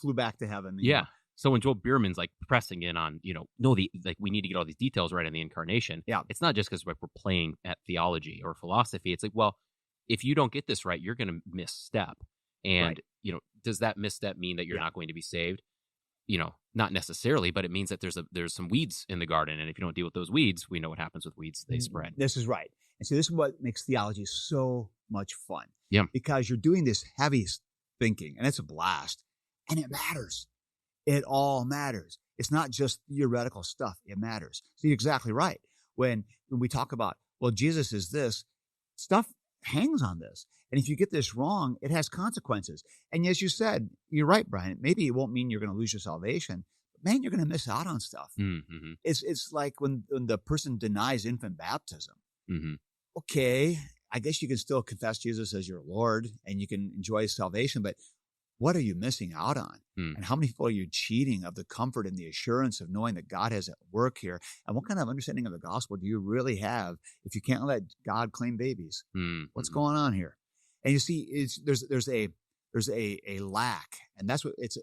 flew back to heaven. Yeah. So when Joel Biermann's like pressing in on, we need to get all these details right on the incarnation. Yeah. It's not just because we're playing at theology or philosophy. It's like, well, if you don't get this right, you're going to misstep. And, does that misstep mean that you're not going to be saved? Not necessarily, but it means that there's some weeds in the garden. And if you don't deal with those weeds, we know what happens with weeds. They spread. This is right. And so this is what makes theology so much fun. Yeah. Because you're doing this heavy thinking, and it's a blast. And it matters. It all matters. It's not just theoretical stuff. It matters. So you're exactly right. When we talk about, well, Jesus is this, stuff hangs on this. And if you get this wrong, it has consequences. And as you said, you're right, Brian. Maybe it won't mean you're going to lose your salvation, but man, you're going to miss out on stuff. It's like when the person denies infant baptism. Okay, I guess you can still confess Jesus as your Lord and you can enjoy salvation, but what are you missing out on? And how many people are you cheating of the comfort and the assurance of knowing that God has at work here? And what kind of understanding of the gospel do you really have if you can't let God claim babies? What's going on here? And you see, there's a lack, and that's what it's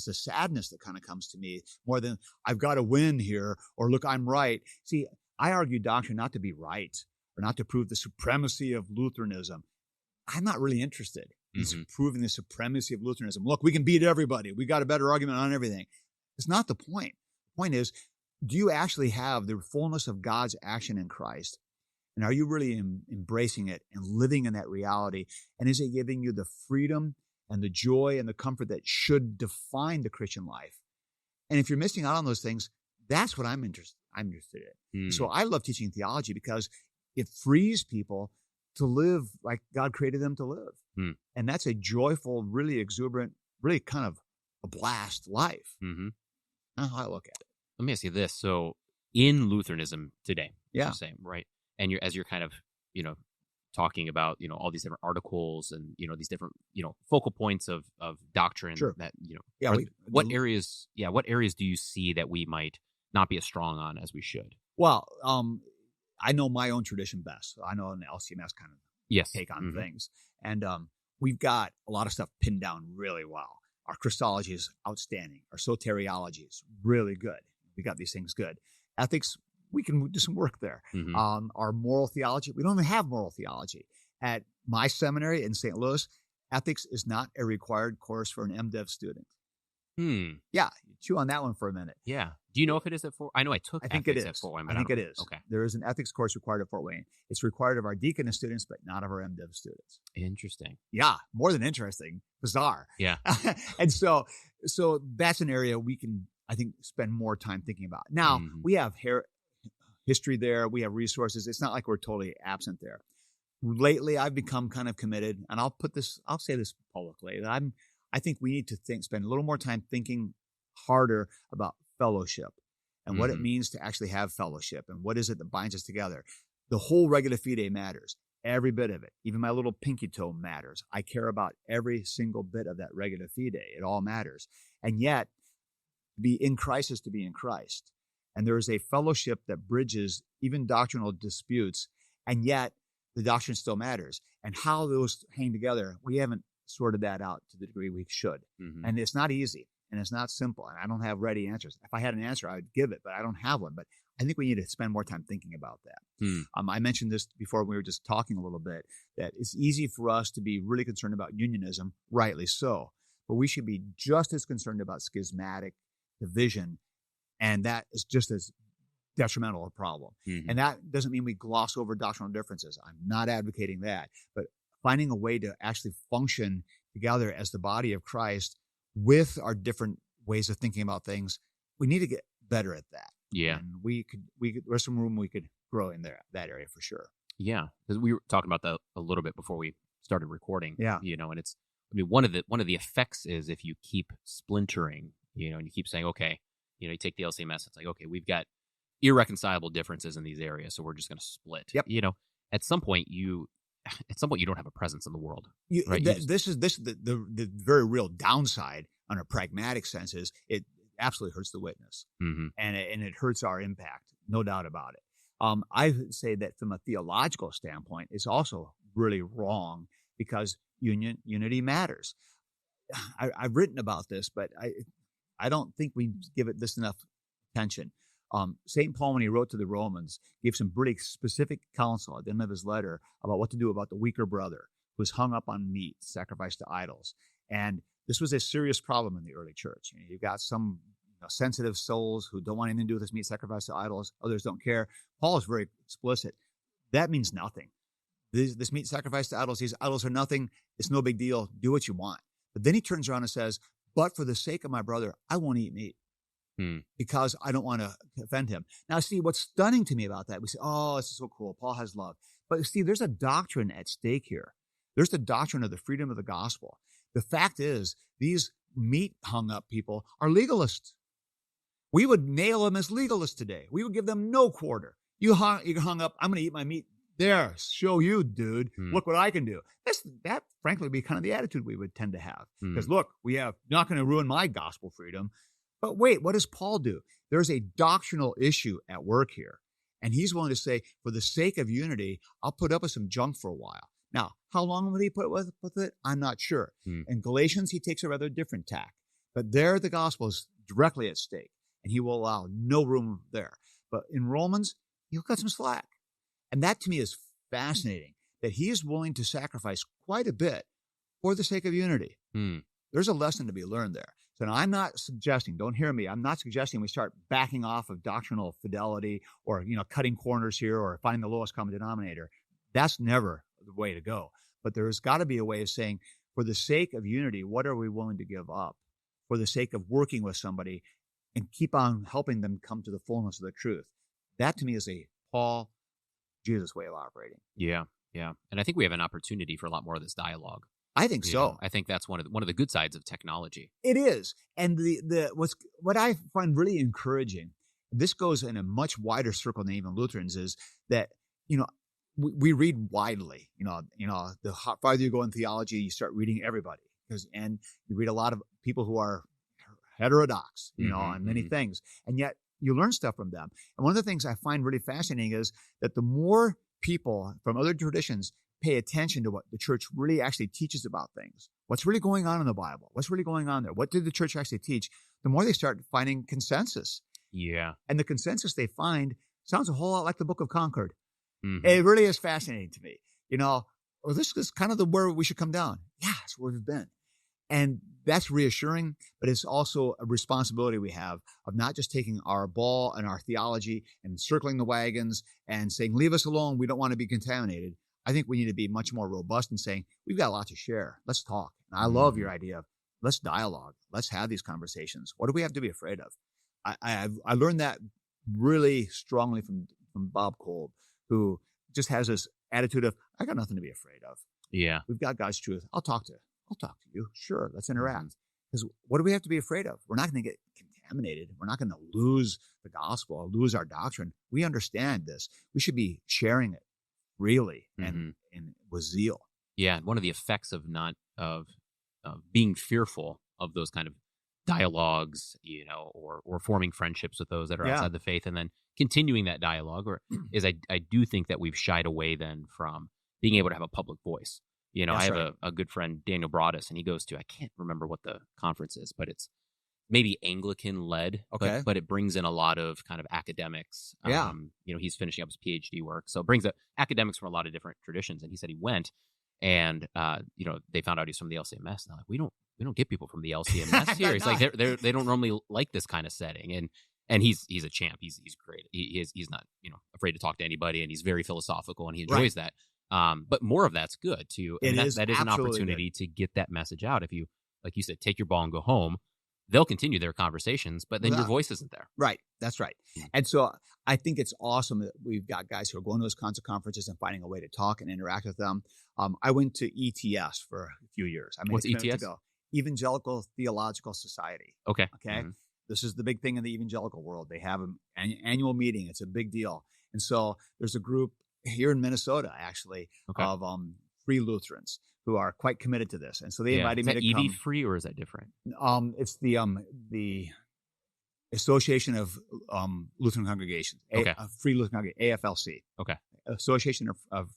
a sadness that kind of comes to me more than I've got to win here or look, I'm right. See, I argue doctrine not to be right or not to prove the supremacy of Lutheranism. I'm not really interested in proving the supremacy of Lutheranism. Look, we can beat everybody. We got a better argument on everything. It's not the point. The point is, do you actually have the fullness of God's action in Christ? And are you really embracing it and living in that reality? And is it giving you the freedom and the joy and the comfort that should define the Christian life? And if you're missing out on those things, that's what I'm interested in. So I love teaching theology because it frees people to live like God created them to live. And that's a joyful, really exuberant, really kind of a blast life. That's how I look at it. Let me ask you this. So in Lutheranism today, you're saying, right? And as you're kind of, talking about, all these different articles and, these different, focal points of doctrine that, what areas do you see that we might not be as strong on as we should? Well, I know my own tradition best. I know an LCMS kind of take on things. And we've got a lot of stuff pinned down really well. Our Christology is outstanding. Our soteriology is really good. We got these things good. Ethics, we can do some work there. Our moral theology, we don't even have moral theology. At my seminary in St. Louis, ethics is not a required course for an MDiv student. Yeah, chew on that one for a minute. Yeah. Do you know if it is at Fort? I know I took ethics at Fort Wayne. I think it is. Okay. There is an ethics course required at Fort Wayne. It's required of our deaconess students, but not of our MDiv students. Interesting. Yeah, more than interesting. Bizarre. Yeah. And so that's an area we can, I think, spend more time thinking about. Now, we have history there. We have resources. It's not like we're totally absent there. Lately, I've become kind of committed, and I'll say this publicly, that I think we need to spend a little more time thinking harder about fellowship and what it means to actually have fellowship and what is it that binds us together. The whole Regula Fide matters. Every bit of it. Even my little pinky toe matters. I care about every single bit of that Regula Fide. It all matters. And yet, to be in Christ is to be in Christ. And there is a fellowship that bridges even doctrinal disputes, and yet the doctrine still matters. And how those hang together, we haven't sorted that out to the degree we should. And it's not easy. and it's not simple, and I don't have ready answers. If I had an answer, I would give it, but I don't have one. But I think we need to spend more time thinking about that. I mentioned this before when we were just talking a little bit, that it's easy for us to be really concerned about unionism, rightly so, but we should be just as concerned about schismatic division, and that is just as detrimental a problem. And that doesn't mean we gloss over doctrinal differences. I'm not advocating that, but finding a way to actually function together as the body of Christ with our different ways of thinking about things, we need to get better at that. Yeah. And we could there's some room we could grow in that area for sure. Yeah. Because we were talking about that a little bit before we started recording. Yeah. And it's, one of the effects is if you keep splintering, and you keep saying, okay, you take the LCMS, it's like, okay, we've got irreconcilable differences in these areas, so we're just going to split. Yep. At some point you don't have a presence in the world. Right? This is the very real downside on a pragmatic sense is it absolutely hurts the witness, and it hurts our impact, no doubt about it. I would say that from a theological standpoint, it's also really wrong because unity matters. I've written about this, but I don't think we give it this enough attention. St. Paul, when he wrote to the Romans, gave some pretty specific counsel at the end of his letter about what to do about the weaker brother who was hung up on meat, sacrificed to idols. And this was a serious problem in the early church. You've got some sensitive souls who don't want anything to do with this meat sacrificed to idols. Others don't care. Paul is very explicit. That means nothing. This meat sacrificed to idols, these idols are nothing. It's no big deal. Do what you want. But then he turns around and says, but for the sake of my brother, I won't eat meat. Because I don't want to offend him. Now, see, what's stunning to me about that, we say, oh, this is so cool. Paul has love. But see, there's a doctrine at stake here. There's the doctrine of the freedom of the gospel. The fact is, these meat-hung-up people are legalists. We would nail them as legalists today. We would give them no quarter. You hung up, I'm going to eat my meat. There, show you, dude. Look what I can do. That, frankly, would be kind of the attitude we would tend to have. Because, look, not going to ruin my gospel freedom. But wait, what does Paul do? There's a doctrinal issue at work here. And he's willing to say, for the sake of unity, I'll put up with some junk for a while. Now, how long will he put with it? I'm not sure. In Galatians, he takes a rather different tack. But there, the gospel is directly at stake. And he will allow no room there. But in Romans, he'll cut some slack. And that, to me, is fascinating, that he is willing to sacrifice quite a bit for the sake of unity. There's a lesson to be learned there. So now I'm not suggesting, don't hear me, I'm not suggesting we start backing off of doctrinal fidelity or, cutting corners here or finding the lowest common denominator. That's never the way to go. But there's got to be a way of saying, for the sake of unity, what are we willing to give up? For the sake of working with somebody and keep on helping them come to the fullness of the truth. That, to me, is a Paul, Jesus way of operating. Yeah. And I think we have an opportunity for a lot more of this dialogue. I think so. I think that's one of the good sides of technology. It is. And what I find really encouraging, this goes in a much wider circle than even Lutherans, is that, we read widely. The farther you go in theology, you start reading everybody. And you read a lot of people who are heterodox, on many things. And yet you learn stuff from them. And one of the things I find really fascinating is that the more people from other traditions pay attention to what the church really actually teaches about things, what's really going on in the Bible, what's really going on there, what did the church actually teach, the more they start finding consensus. Yeah. And the consensus they find sounds a whole lot like the Book of Concord. It really is fascinating to me. This is kind of where we should come down. Yeah, it's where we've been. And that's reassuring, but it's also a responsibility we have of not just taking our ball and our theology and circling the wagons and saying, leave us alone, we don't want to be contaminated. I think we need to be much more robust in saying, we've got a lot to share. Let's talk. And I love your idea of let's dialogue. Let's have these conversations. What do we have to be afraid of? I learned that really strongly from Bob Kolb, who just has this attitude of, I got nothing to be afraid of. Yeah. We've got God's truth. I'll talk to you. Sure. Let's interact. Because what do we have to be afraid of? We're not going to get contaminated. We're not going to lose the gospel or lose our doctrine. We understand this. We should be sharing it freely and with zeal. Yeah. And one of the effects of being fearful of those kind of dialogues, or forming friendships with those that are outside the faith and then continuing that dialogue is I do think that we've shied away then from being able to have a public voice. I have a good friend, Daniel Broadus, and he goes to, I can't remember what the conference is, but it's maybe Anglican-led, Okay. but it brings in a lot of kind of academics. Yeah. He's finishing up his Ph.D. work, so it brings academics from a lot of different traditions. And he said he went, and they found out he's from the LCMS, and they're like, we don't get people from the LCMS here. It's like they don't normally like this kind of setting, and he's a champ. He's great. He's not afraid to talk to anybody, and he's very philosophical, and he enjoys that. But more of that's good too. And that is an opportunity to get that message out. If you, like you said, take your ball and go home, they'll continue their conversations, but then your voice isn't there. Right. That's right. And so I think it's awesome that we've got guys who are going to those kinds of conferences and finding a way to talk and interact with them. I went to ETS for a few years. What's ETS? Evangelical Theological Society. Okay. Mm-hmm. This is the big thing in the evangelical world. They have an annual meeting. It's a big deal. And so there's a group here in Minnesota, actually, of free Lutherans who are quite committed to this. And so they invited me to come. ED free, or is that different? It's the Association of Lutheran Congregations, Free Lutheran Congregations, AFLC. Okay. Association of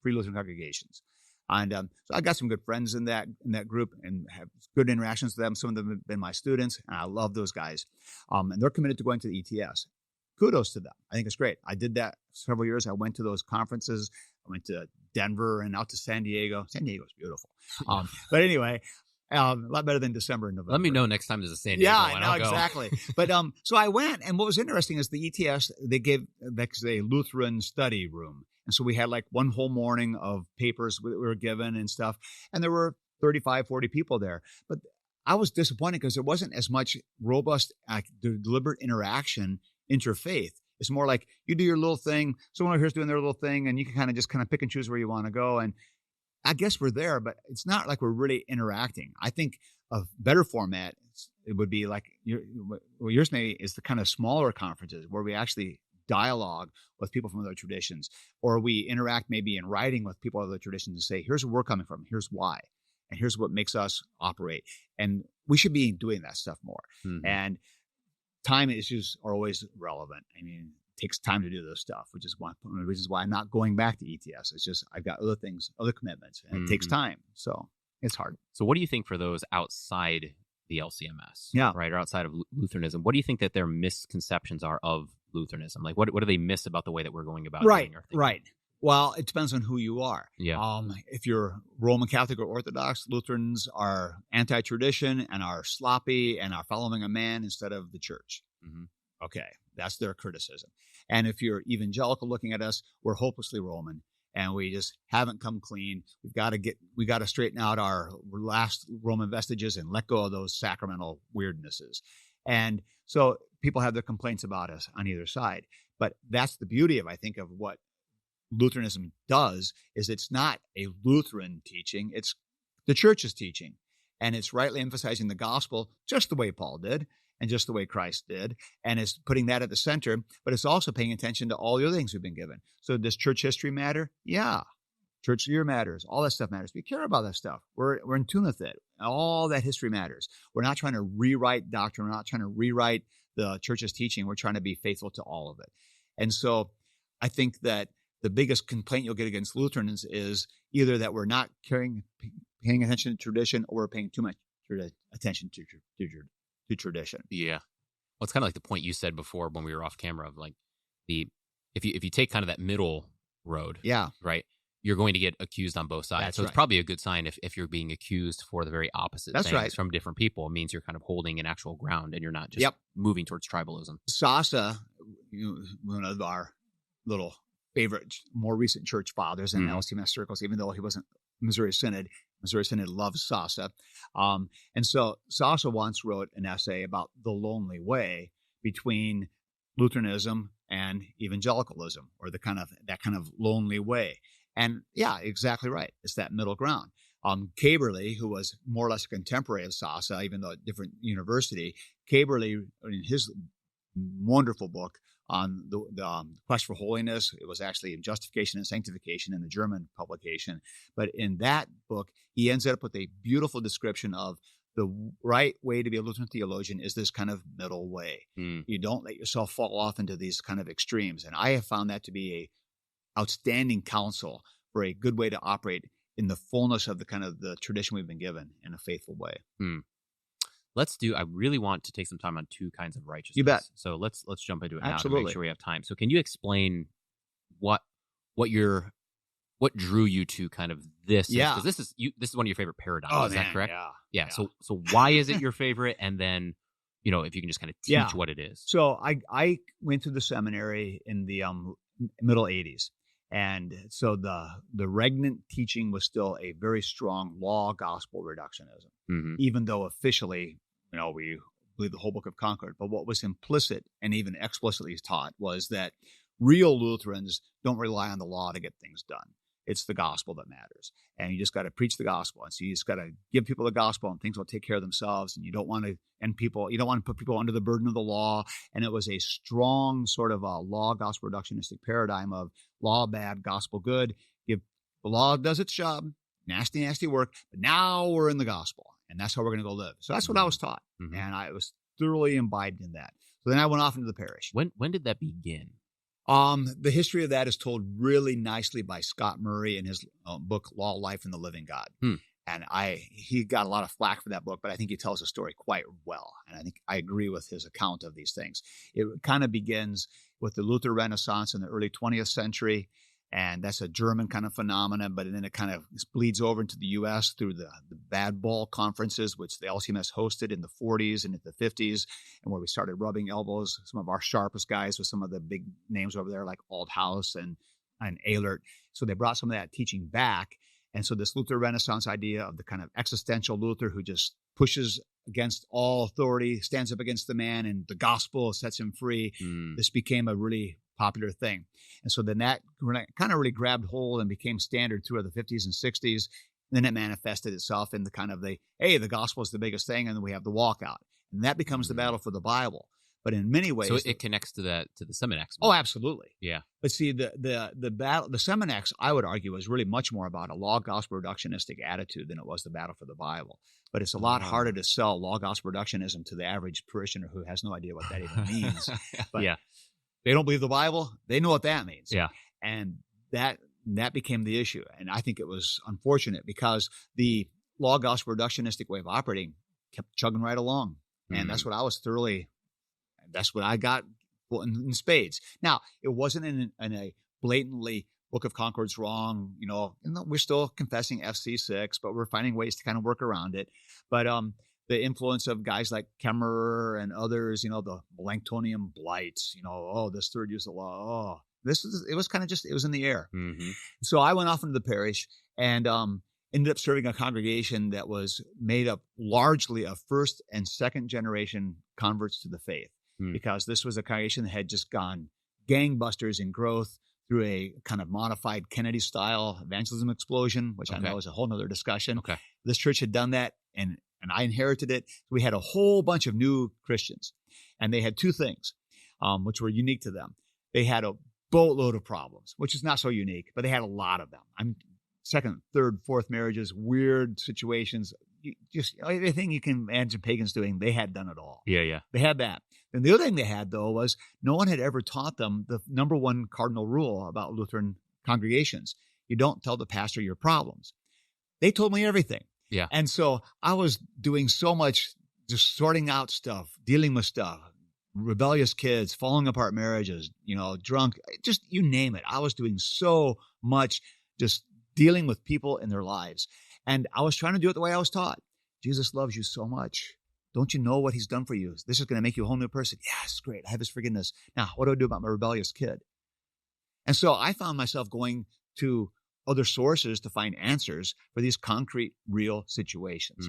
Free Lutheran Congregations. And so I got some good friends in that group and have good interactions with them. Some of them have been my students, and I love those guys. And they're committed to going to the ETS. Kudos to them. I think it's great. I did that several years. I went to those conferences. I went to Denver and out to San Diego. San Diego's beautiful. But anyway, a lot better than December and November. Let me know next time there's a San Diego. Yeah, I know, exactly. But so I went, and what was interesting is the ETS, they gave a Lutheran study room. And so we had like one whole morning of papers we were given and stuff. And there were 35, 40 people there. But I was disappointed because there wasn't as much robust, deliberate interaction interfaith. It's more like you do your little thing, someone over here's doing their little thing, and you can kind of pick and choose where you want to go. And I guess we're there, but it's not like we're really interacting. I think a better format, it would be like yours maybe is the kind of smaller conferences where we actually dialogue with people from other traditions, or we interact maybe in writing with people of other traditions and say, here's where we're coming from, here's why, and here's what makes us operate. And we should be doing that stuff more. Mm-hmm. And time issues are always relevant. I mean, it takes time to do this stuff, which is one of the reasons why I'm not going back to ETS. It's just I've got other things, other commitments, and it takes time. So it's hard. So what do you think for those outside the LCMS, right, or outside of Lutheranism? What do you think that their misconceptions are of Lutheranism? Like, what do they miss about the way that we're going about doing our thing? Right. Well, it depends on who you are. Yeah. If you're Roman Catholic or Orthodox, Lutherans are anti-tradition and are sloppy and are following a man instead of the church. Mm-hmm. Okay, that's their criticism. And if you're evangelical looking at us, we're hopelessly Roman and we just haven't come clean. We got to straighten out our last Roman vestiges and let go of those sacramental weirdnesses. And so people have their complaints about us on either side. But that's the beauty of, I think, of what Lutheranism does, is it's not a Lutheran teaching, it's the church's teaching. And it's rightly emphasizing the gospel just the way Paul did and just the way Christ did. And it's putting that at the center, but it's also paying attention to all the other things we've been given. So does church history matter? Yeah. Church year matters. All that stuff matters. We care about that stuff. We're in tune with it. All that history matters. We're not trying to rewrite doctrine. We're not trying to rewrite the church's teaching. We're trying to be faithful to all of it. And so I think that the biggest complaint you'll get against Lutherans is either that we're not paying attention to tradition, or we're paying too much attention to tradition. Yeah. Well, it's kind of like the point you said before when we were off camera of like if you take kind of that middle road, right, you're going to get accused on both sides. It's probably a good sign if you're being accused for the very opposite things from different people. It means you're kind of holding an actual ground and you're not just moving towards tribalism. Sasa, one of our little favorite, more recent church fathers in LCMS circles, even though he wasn't Missouri Synod. Missouri Synod loves Sasa. And so Sasa once wrote an essay about the lonely way between Lutheranism and evangelicalism, or that kind of lonely way. And yeah, exactly right. It's that middle ground. Caberly, who was more or less a contemporary of Sasa, even though at a different university, Caberly, in his wonderful book on the quest for holiness, it was actually in Justification and Sanctification in the German publication. But in that book, he ends up with a beautiful description of the right way to be a Lutheran theologian is this kind of middle way. You don't let yourself fall off into these kind of extremes. And I have found that to be a outstanding counsel for a good way to operate in the fullness of the kind of the tradition we've been given in a faithful way. I really want to take some time on two kinds of righteousness. You bet. So let's jump into it Absolutely. now to make sure we have time. So can you explain what drew you to kind of this? Yeah. Because this is one of your favorite paradigms. Oh, is man, that correct? Yeah. So why is it your favorite? And then, if you can just kind of teach what it is. So I went to the seminary in the middle 80s. And so the regnant teaching was still a very strong law gospel reductionism, even though officially, we believe the whole book of Concord. But what was implicit and even explicitly taught was that real Lutherans don't rely on the law to get things done. It's the gospel that matters. And you just got to preach the gospel. And so you just got to give people the gospel and things will take care of themselves. And you don't want to put people under the burden of the law. And it was a strong sort of a law gospel reductionistic paradigm of law bad, gospel good. The law does its job, nasty, nasty work. But now we're in the gospel. And that's how we're going to go live. So that's what I was taught. And I was thoroughly imbibed in that. So then I went off into the parish. When did that begin? The history of that is told really nicely by Scott Murray in his book, Law, Life, and the Living God. And he got a lot of flack for that book, but I think he tells the story quite well. And I think I agree with his account of these things. It kind of begins with the Luther Renaissance in the early 20th century. And that's a German kind of phenomenon, but then it kind of bleeds over into the U.S. through the Bad Ball conferences, which the LCMS hosted in the 40s and in the 50s, and where we started rubbing elbows. Some of our sharpest guys with some of the big names over there, like Althaus and Ehlert. So they brought some of that teaching back. And so this Luther Renaissance idea of the kind of existential Luther who just pushes against all authority, stands up against the man, and the gospel sets him free. This became a really popular thing. And so then that kind of really grabbed hold and became standard through the 50s and 60s. And then it manifested itself in the kind of the gospel is the biggest thing, and then we have the walkout. And that becomes the battle for the Bible. But in many ways, so it connects to the Seminex. Oh, absolutely. Yeah. But see, the battle, the Seminex, I would argue, was really much more about a law gospel reductionistic attitude than it was the battle for the Bible. But it's a lot harder to sell law gospel reductionism to the average parishioner who has no idea what that even means. But they don't believe the Bible. They know what that means. Yeah. And that became the issue. And I think it was unfortunate because the law gospel reductionistic way of operating kept chugging right along. And that's what that's what I got in spades. Now, it wasn't in a blatantly Book of Concord's wrong. We're still confessing FC6, but we're finding ways to kind of work around it. But the influence of guys like Kemmerer and others, the Melanchthonian blights, this third use of law. It was in the air. So I went off into the parish and ended up serving a congregation that was made up largely of first and second generation converts to the faith, because this was a congregation that had just gone gangbusters in growth through a kind of modified Kennedy-style evangelism explosion, which I know is a whole nother discussion. This church had done that, and I inherited it. We had a whole bunch of new Christians, and they had two things which were unique to them. They had a boatload of problems, which is not so unique, but they had a lot of them. Second, third, fourth marriages, weird situations, just everything you can imagine pagans doing, they had done it all. Yeah. They had that. And the other thing they had, though, was no one had ever taught them the number one cardinal rule about Lutheran congregations. You don't tell the pastor your problems. They told me everything. Yeah. And so I was doing so much, just sorting out stuff, dealing with stuff, rebellious kids, falling apart marriages, drunk, just you name it. I was doing so much just dealing with people in their lives. And I was trying to do it the way I was taught. Jesus loves you so much. Don't you know what he's done for you? This is going to make you a whole new person. Yes, great. I have his forgiveness. Now, what do I do about my rebellious kid? And so I found myself going to other sources to find answers for these concrete, real situations.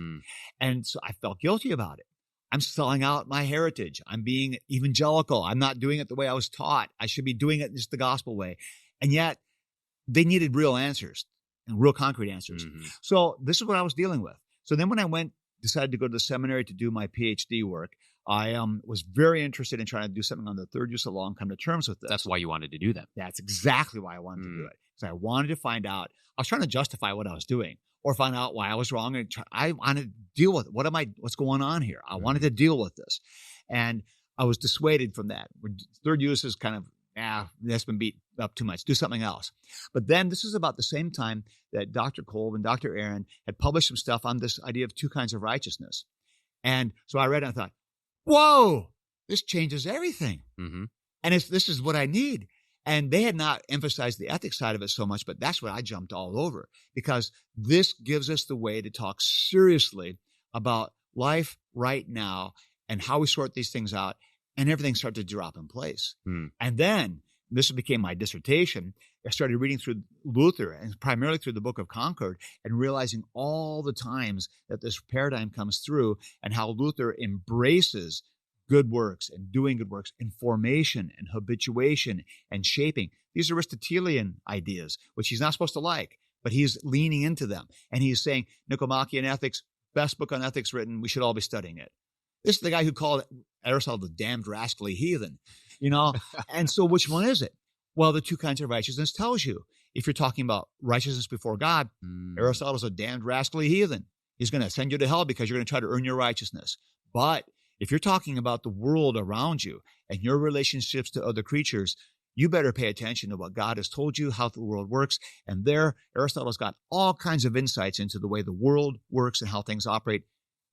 And so I felt guilty about it. I'm selling out my heritage. I'm being evangelical. I'm not doing it the way I was taught. I should be doing it just the gospel way. And yet they needed real answers and real concrete answers. So this is what I was dealing with. So then when I decided to go to the seminary to do my Ph.D. work, I was very interested in trying to do something on the third use of law and come to terms with this. That's why you wanted to do that. That's exactly why I wanted to do it. Because I wanted to find out. I was trying to justify what I was doing or find out why I was wrong. And I wanted to deal with it. What's going on here? I wanted to deal with this. And I was dissuaded from that. Third use is kind of, that's been beat up too much. Do something else. But then this is about the same time that Dr. Kolb and Dr. Aaron had published some stuff on this idea of two kinds of righteousness. And so I read it and I thought, whoa, this changes everything. Mm-hmm. And this is what I need. And they had not emphasized the ethics side of it so much, but that's what I jumped all over, because this gives us the way to talk seriously about life right now and how we sort these things out, and everything started to drop in place. And then this became my dissertation. I started reading through Luther, and primarily through the Book of Concord, and realizing all the times that this paradigm comes through and how Luther embraces good works and doing good works and formation and habituation and shaping. These are Aristotelian ideas, which he's not supposed to like, but he's leaning into them. And he's saying, Nicomachean Ethics, best book on ethics written, we should all be studying it. This is the guy who called Aristotle the damned rascally heathen, And so which one is it? Well, the two kinds of righteousness tells you. If you're talking about righteousness before God, Aristotle's a damned rascally heathen. He's going to send you to hell because you're going to try to earn your righteousness. But if you're talking about the world around you and your relationships to other creatures, you better pay attention to what God has told you, how the world works. And there, Aristotle's got all kinds of insights into the way the world works and how things operate.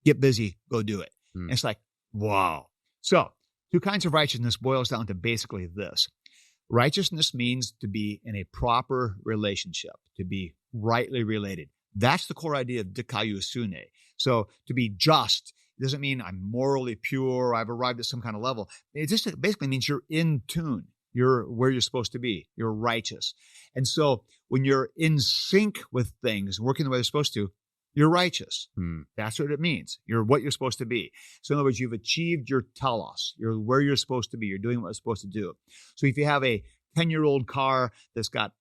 Get busy, go do it. And it's like, wow. So, two kinds of righteousness boils down to basically this. Righteousness means to be in a proper relationship, to be rightly related. That's the core idea of dikaiosune. So, to be just doesn't mean I'm morally pure, or I've arrived at some kind of level. It just basically means you're in tune. You're where you're supposed to be. You're righteous. And so when you're in sync with things, working the way they're supposed to, you're righteous. That's what it means. You're what you're supposed to be. So in other words, you've achieved your telos. You're where you're supposed to be. You're doing what you're supposed to do. So if you have a 10-year-old car that's got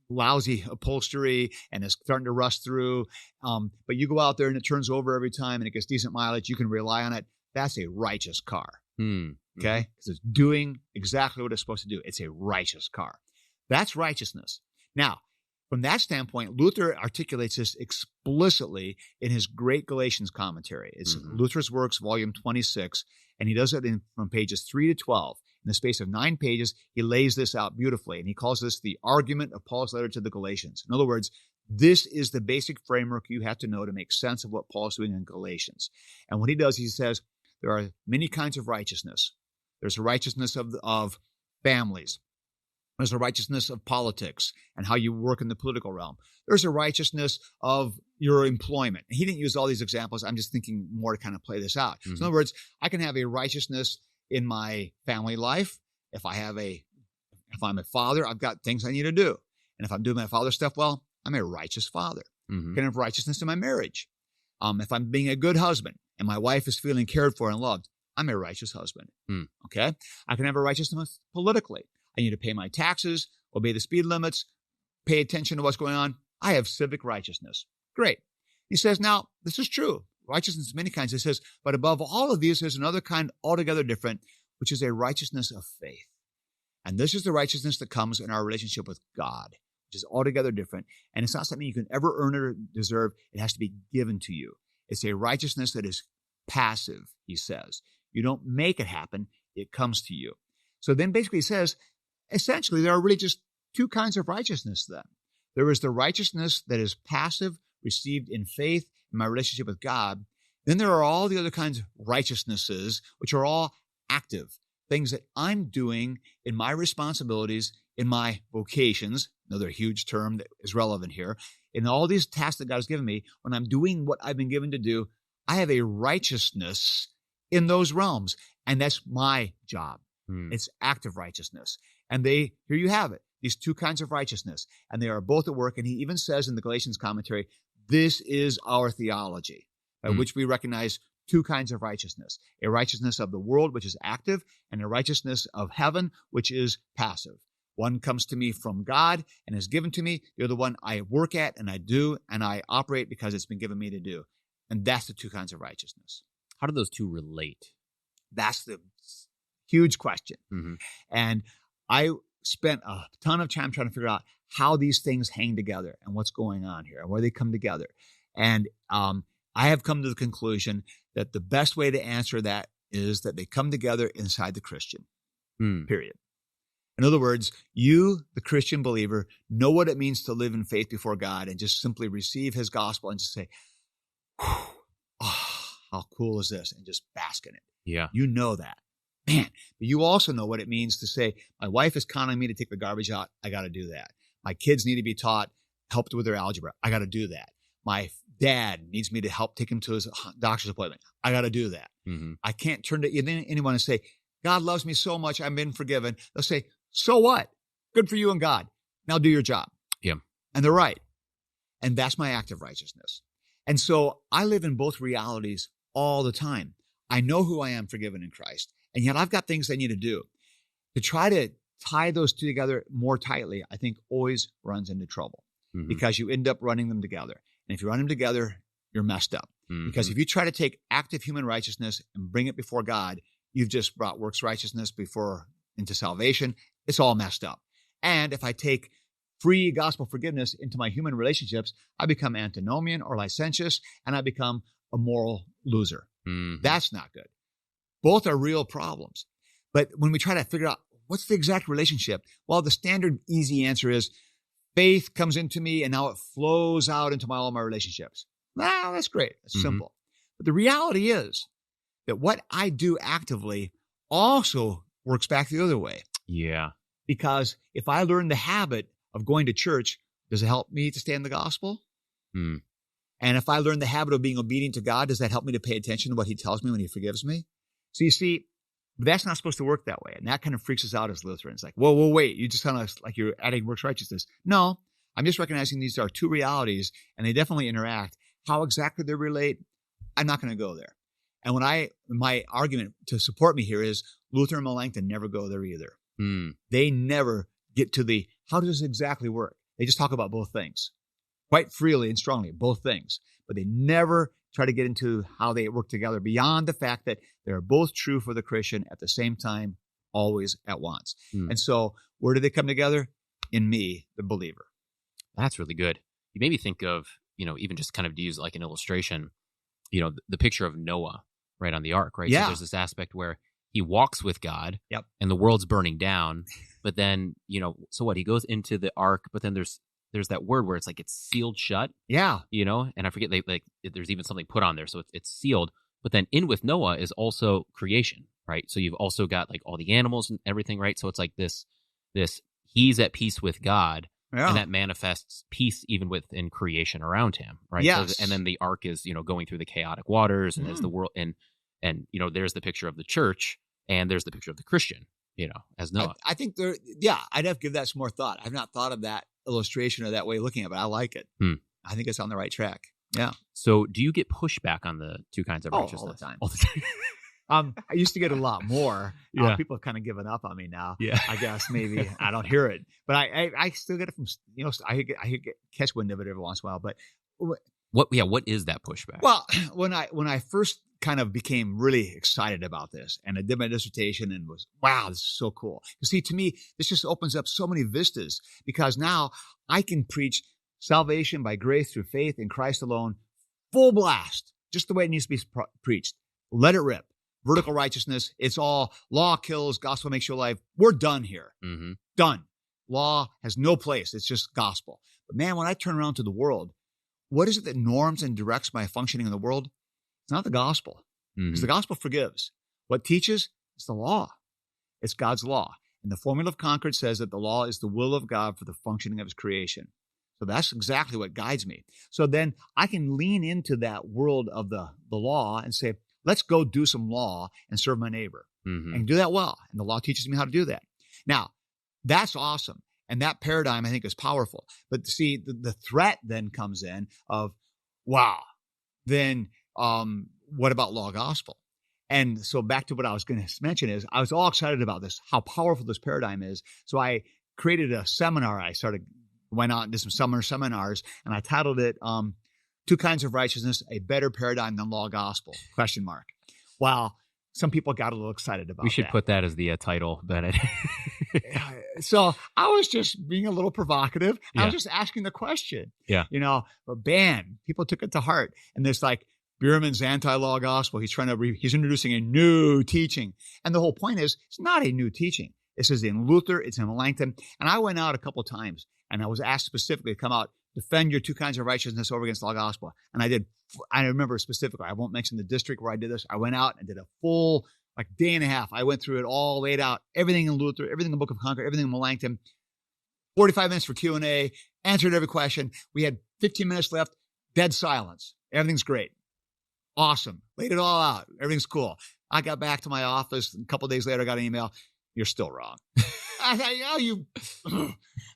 lousy upholstery and is starting to rust through, but you go out there and it turns over every time and it gets decent mileage, you can rely on it. That's a righteous car. Okay? Because it's doing exactly what it's supposed to do. It's a righteous car. That's righteousness. Now, from that standpoint, Luther articulates this explicitly in his great Galatians commentary. It's Luther's Works, volume 26, and he does it from pages 3 to 12. In the space of 9 pages, he lays this out beautifully, and he calls this the argument of Paul's letter to the Galatians. In other words, this is the basic framework you have to know to make sense of what Paul's doing in Galatians. And what he does, he says, there are many kinds of righteousness. There's a righteousness of families. There's a righteousness of politics and how you work in the political realm. There's a righteousness of your employment. He didn't use all these examples. I'm just thinking more to kind of play this out. So in other words, I can have a righteousness in my family life. If I'm a father, I've got things I need to do. And if I'm doing my father's stuff well, I'm a righteous father. I can have righteousness in my marriage. If I'm being a good husband and my wife is feeling cared for and loved, I'm a righteous husband. Okay? I can have a righteousness politically. I need to pay my taxes, obey the speed limits, pay attention to what's going on. I have civic righteousness. Great. He says, now, this is true. Righteousness is many kinds. He says, but above all of these, there's another kind altogether different, which is a righteousness of faith. And this is the righteousness that comes in our relationship with God, which is altogether different. And it's not something you can ever earn or deserve. It has to be given to you. It's a righteousness that is passive, he says. You don't make it happen. It comes to you. So then basically he says, essentially, there are really just two kinds of righteousness then. There is the righteousness that is passive, received in faith in my relationship with God. Then there are all the other kinds of righteousnesses, which are all active, things that I'm doing in my responsibilities, in my vocations, another huge term that is relevant here, in all these tasks that God has given me. When I'm doing what I've been given to do, I have a righteousness in those realms, and that's my job. It's active righteousness. And here you have it, these two kinds of righteousness, and they are both at work. And he even says in the Galatians commentary, this is our theology, by which we recognize two kinds of righteousness, a righteousness of the world, which is active, and a righteousness of heaven, which is passive. One comes to me from God and is given to me. The other one I work at and I do and I operate because it's been given me to do. And that's the two kinds of righteousness. How do those two relate? That's the huge question. And I spent a ton of time trying to figure out how these things hang together and what's going on here and where they come together. And I have come to the conclusion that the best way to answer that is that they come together inside the Christian, period. In other words, you, the Christian believer, know what it means to live in faith before God and just simply receive his gospel and just say, oh, how cool is this? And just bask in it. Yeah. You know that. Man, but you also know what it means to say, my wife is counting me to take the garbage out. I got to do that. My kids need to be helped with their algebra. I got to do that. My dad needs me to help take him to his doctor's appointment. I got to do that. Mm-hmm. I can't turn to anyone and say, God loves me so much. I've been forgiven. They'll say, so what? Good for you and God. Now do your job. Yeah. And they're right. And that's my act of righteousness. And so I live in both realities all the time. I know who I am forgiven in Christ. And yet I've got things I need to do. To try to tie those two together more tightly, I think always runs into trouble because you end up running them together. And if you run them together, you're messed up. Because if you try to take active human righteousness and bring it before God, you've just brought works righteousness into salvation. It's all messed up. And if I take free gospel forgiveness into my human relationships, I become antinomian or licentious, and I become a moral loser. That's not good. Both are real problems. But when we try to figure out what's the exact relationship, well, the standard easy answer is faith comes into me and now it flows out into all my relationships. Well, that's great. That's simple. But the reality is that what I do actively also works back the other way. Yeah. Because if I learn the habit of going to church, does it help me to stay in the gospel? And if I learn the habit of being obedient to God, does that help me to pay attention to what he tells me when he forgives me? So you see, that's not supposed to work that way. And that kind of freaks us out as Lutherans. Like, whoa, wait. You just kind of like you're adding works righteousness. No, I'm just recognizing these are two realities and they definitely interact. How exactly they relate, I'm not going to go there. And my argument to support me here is Luther and Melanchthon never go there either. They never get to how does this exactly work? They just talk about both things quite freely and strongly, both things. But they never try to get into how they work together beyond the fact that they're both true for the Christian at the same time, always at once. And so where do they come together? In me, the believer. That's really good. You made me think of, even just kind of to use like an illustration, the picture of Noah, right, on the ark, right? Yeah. So there's this aspect where he walks with God and the world's burning down. But then, so what? He goes into the ark, but then there's that word where it's like it's sealed shut. Yeah. And I forget, there's even something put on there. So it's sealed. But then in with Noah is also creation, right? So you've also got like all the animals and everything, right? So it's like this he's at peace with God. Yeah. And that manifests peace even within creation around him, right? Yes. So, and then the ark is, going through the chaotic waters, and as the world, and there's the picture of the church, and there's the picture of the Christian, as Noah. I think I'd have to give that some more thought. I've not thought of that illustration or that way of looking at it, but I like it. I think it's on the right track. Yeah. So do you get pushback on the two kinds of righteousness? All the time. All the time. I used to get a lot more. Yeah. People have kind of given up on me now. Yeah. I guess maybe I don't hear it, but I still get it from, I catch wind of it every once in a while, but what is that pushback? Well, when I first kind of became really excited about this and I did my dissertation and was, wow, this is so cool. You see, to me, this just opens up so many vistas because now I can preach salvation by grace through faith in Christ alone, full blast, just the way it needs to be preached. Let it rip. Vertical righteousness, it's all law kills, gospel makes you alive. We're done here. Done. Law has no place. It's just gospel. But man, when I turn around to the world, what is it that norms and directs my functioning in the world? It's not the gospel. Because the gospel forgives. What teaches? It's the law. It's God's law. And the Formula of Concord says that the law is the will of God for the functioning of his creation. So that's exactly what guides me. So then I can lean into that world of the law and say, let's go do some law and serve my neighbor and do that well. And the law teaches me how to do that. Now, that's awesome. And that paradigm, I think, is powerful. But see, the threat then comes in of, wow, then what about law gospel? And so back to what I was going to mention is I was all excited about this, how powerful this paradigm is. So I created a seminar. Went out and did some summer seminars, and I titled it, Two Kinds of Righteousness, a Better Paradigm Than Law Gospel, ? Well, some people got a little excited about that. We should put that as the title, Bennett. So I was just being a little provocative. Yeah. I was just asking the question. Yeah. But people took it to heart. And there's like Biermann's anti-law gospel. He's he's introducing a new teaching. And the whole point is, it's not a new teaching. This is in Luther, it's in Melanchthon. And I went out a couple of times and I was asked specifically to come out defend your two kinds of righteousness over against law gospel. And I remember specifically, I won't mention the district where I did this. I went out and did a full day and a half. I went through it all, laid out everything in Luther, everything in the Book of Concord, everything in Melanchthon, 45 minutes for Q&A, answered every question. We had 15 minutes left, dead silence. Everything's great. Awesome. Laid it all out. Everything's cool. I got back to my office. A couple of days later, I got an email. You're still wrong. I thought, you.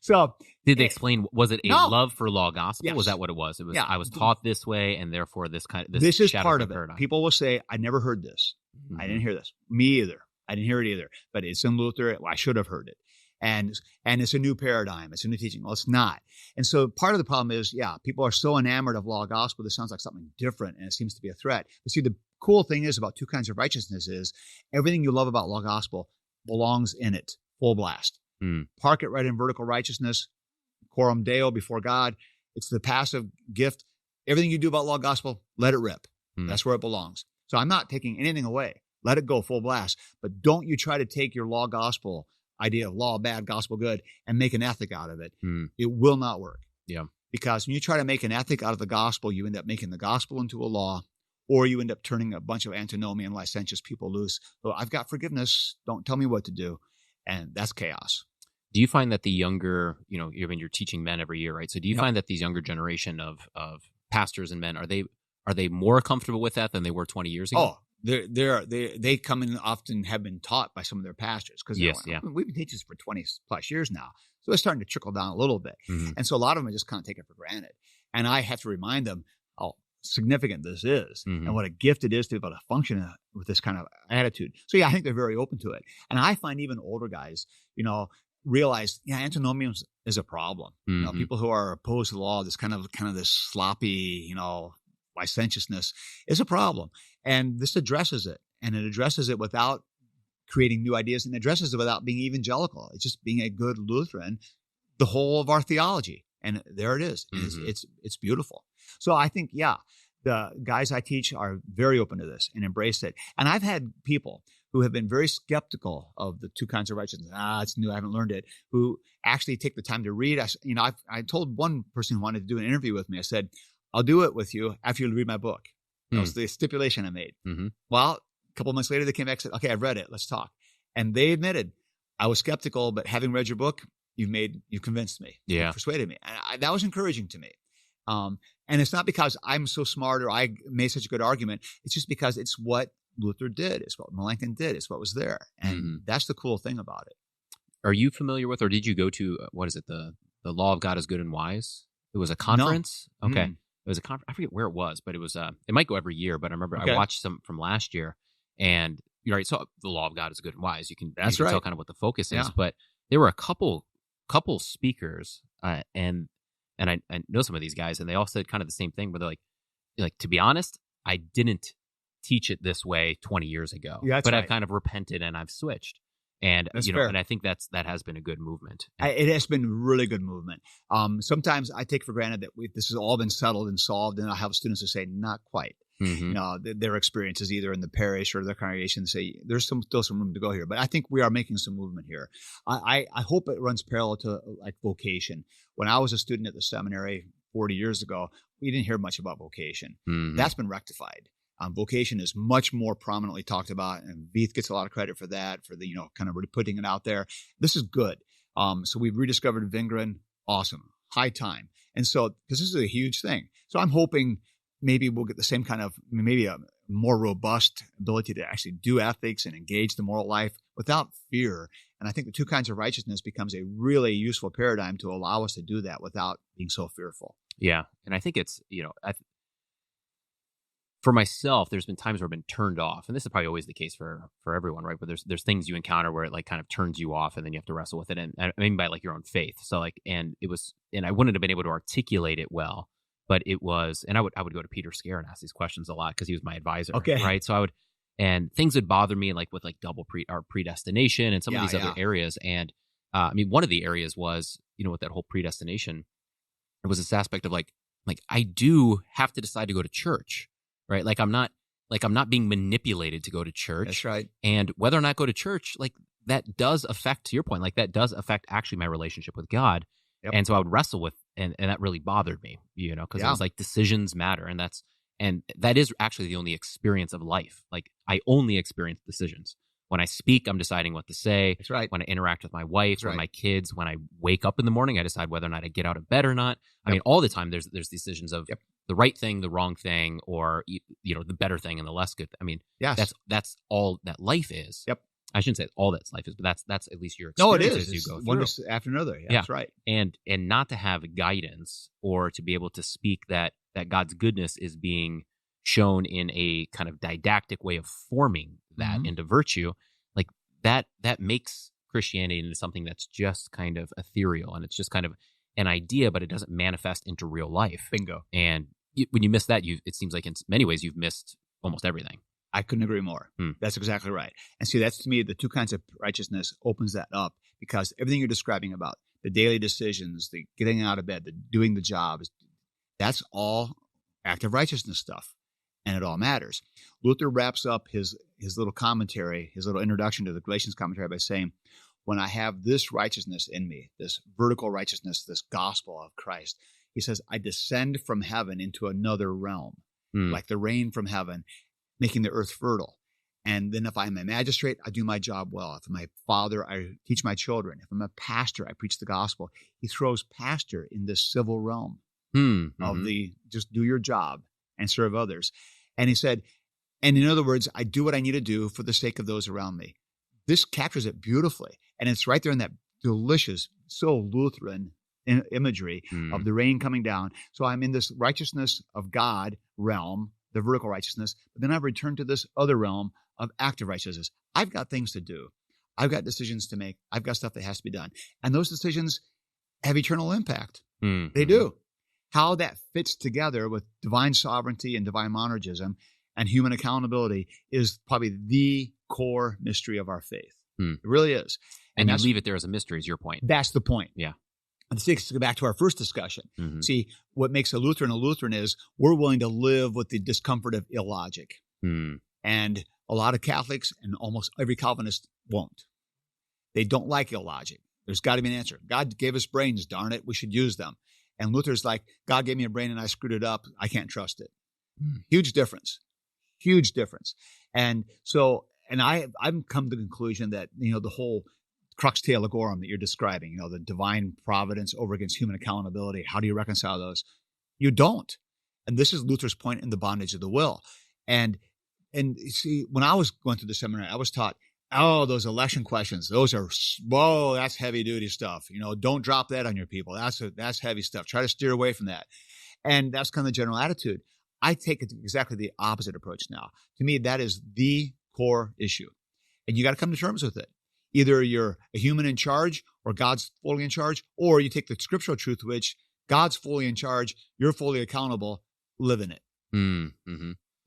So did they explain? Was it a love for law gospel? Yes. Was that what it was? It was. Yeah. I was taught this way, and therefore this is part of it. paradigm. People will say, "I never heard this. I didn't hear this. Me either. I didn't hear it either. But it's in Luther. Well, I should have heard it. And it's a new paradigm. It's a new teaching. Well, it's not. And so part of the problem is, people are so enamored of law gospel. This sounds like something different, and it seems to be a threat. But see, the cool thing is about two kinds of righteousness is everything you love about law gospel belongs in it, full blast. Park it right in vertical righteousness, coram Deo before God. It's the passive gift. Everything you do about law gospel, let it rip. That's where it belongs. So I'm not taking anything away. Let it go full blast. But don't you try to take your law gospel idea of law bad, gospel good, and make an ethic out of it. It will not work. Yeah. Because when you try to make an ethic out of the gospel, you end up making the gospel into a law, or you end up turning a bunch of antinomian, licentious people loose. So I've got forgiveness. Don't tell me what to do. And that's chaos. Do you find that the younger, you're teaching men every year, right? So do you find that these younger generation of pastors and men, are they more comfortable with that than they were 20 years ago? Oh, they come in often have been taught by some of their pastors because we've been teaching this for 20 plus years now. So it's starting to trickle down a little bit. And so a lot of them just kind of take it for granted. And I have to remind them how significant this is and what a gift it is to be able to function with this kind of attitude. So I think they're very open to it. And I find even older guys, realize, antinomians is a problem. People who are opposed to the law, this kind of this sloppy, licentiousness is a problem. And this addresses it. And it addresses it without creating new ideas, and addresses it without being evangelical. It's just being a good Lutheran, the whole of our theology. And there it is. It's beautiful. So I think, the guys I teach are very open to this and embrace it. And I've had people who have been very skeptical of the two kinds of righteousness. It's new. I haven't learned it. Who actually take the time to read. I told one person who wanted to do an interview with me, I said, I'll do it with you after you read my book. That was the stipulation I made. Well, a couple of months later, they came back and said, okay, I've read it. Let's talk. And they admitted, I was skeptical, but having read your book, you convinced me. Yeah. You persuaded me. And that was encouraging to me. And it's not because I'm so smart or I made such a good argument. It's just because it's what Luther did. It's what Melanchthon did. It's what was there. And that's the cool thing about it. Are you familiar with, or did you go to, what is it? The Law of God is Good and Wise? It was a conference? No. Okay. It was a conference. I forget where it was, but it was, it might go every year, but I remember I watched some from last year, and you're right. So the Law of God is Good and Wise. You can tell kind of what the focus is, but there were a couple speakers, and I know some of these guys, and they all said kind of the same thing, where they're like, to be honest, I didn't teach it this way 20 years ago, but I've kind of repented and I've switched. And that's fair. And I think that has been a good movement. It has been really good movement. Sometimes I take for granted that this has all been settled and solved, and I have students who say not quite. Their experiences either in the parish or their congregation say there's still some room to go here. But I think we are making some movement here. I hope it runs parallel to like vocation. When I was a student at the seminary 40 years ago, we didn't hear much about vocation. That's been rectified. Vocation is much more prominently talked about, and Veith gets a lot of credit for that, for the, kind of really putting it out there. This is good. So we've rediscovered Vingren. Awesome. High time. And so, because this is a huge thing. So I'm hoping maybe we'll get the same kind of, maybe a more robust ability to actually do ethics and engage the moral life without fear. And I think the two kinds of righteousness becomes a really useful paradigm to allow us to do that without being so fearful. Yeah. And I think it's, for myself, there's been times where I've been turned off, and this is probably always the case for everyone, right? But there's things you encounter where it like kind of turns you off, and then you have to wrestle with it, and I mean by like your own faith. So like, and I wouldn't have been able to articulate it well, but it was, and I would go to Peter Scare and ask these questions a lot because he was my advisor, right? So and things would bother me like with like double predestination and some of these other areas, and I mean one of the areas was with that whole predestination, it was this aspect of like I do have to decide to go to church. Right. Like I'm not being manipulated to go to church. That's right. And whether or not go to church, like that does affect, to your point, like that does affect actually my relationship with God. Yep. And so I would wrestle with and that really bothered me, because it Yeah. was like decisions matter, and that is actually the only experience of life. Like I only experience decisions. When I speak, I'm deciding what to say. That's right. When I interact with my wife, That's with right. my kids, when I wake up in the morning, I decide whether or not I get out of bed or not. I Yep. mean, all the time there's decisions of Yep. the right thing, the wrong thing, or the better thing and the less good. I mean, Yes. that's all that life is. Yep. I shouldn't say all that's life is, but that's at least your No, it experience is. as you It's go one through. after another. Yeah, Yeah. That's right. And not to have guidance or to be able to speak that God's goodness is being shown in a kind of didactic way of forming that Mhm. into virtue, like that makes Christianity into something that's just kind of ethereal, and it's just kind of an idea, but it doesn't manifest into real life. Bingo. And when you miss that, it seems like in many ways you've missed almost everything. I couldn't agree more. That's exactly right. And see, that's to me, the two kinds of righteousness opens that up, because everything you're describing about the daily decisions, the getting out of bed, the doing the job, that's all active righteousness stuff. And it all matters. Luther wraps up his little commentary, his little introduction to the Galatians commentary by saying, when I have this righteousness in me, this vertical righteousness, this gospel of Christ, he says, I descend from heaven into another realm, like the rain from heaven, making the earth fertile. And then if I'm a magistrate, I do my job well. If I'm a father, I teach my children. If I'm a pastor, I preach the gospel. He throws pastor in this civil realm of the just do your job and serve others. And he said, and in other words, I do what I need to do for the sake of those around me. This captures it beautifully. And it's right there in that delicious, so Lutheran imagery of the rain coming down. So I'm in this righteousness of God realm, the vertical righteousness, but then I've returned to this other realm of active righteousness. I've got things to do. I've got decisions to make. I've got stuff that has to be done. And those decisions have eternal impact. They do. How that fits together with divine sovereignty and divine monergism and human accountability is probably the core mystery of our faith. It really is. And you leave it there as a mystery is your point. That's the point. Yeah. And to go back to our first discussion, see, what makes a Lutheran is we're willing to live with the discomfort of illogic. And a lot of Catholics and almost every Calvinist won't. They don't like illogic. There's got to be an answer. God gave us brains, darn it. We should use them. And Luther's like, God gave me a brain and I screwed it up. I can't trust it. Huge difference. Huge difference. And so, and I've come to the conclusion that, the whole crux theologorum that you're describing, the divine providence over against human accountability, how do you reconcile those? You don't. And this is Luther's point in the bondage of the will. And see, when I was going through the seminary, I was taught, those election questions, that's heavy duty stuff. Don't drop that on your people. That's heavy stuff. Try to steer away from that. And that's kind of the general attitude. I take it exactly the opposite approach now. To me, that is the core issue. And you got to come to terms with it. Either you're a human in charge or God's fully in charge, or you take the scriptural truth, which God's fully in charge, you're fully accountable, live in it.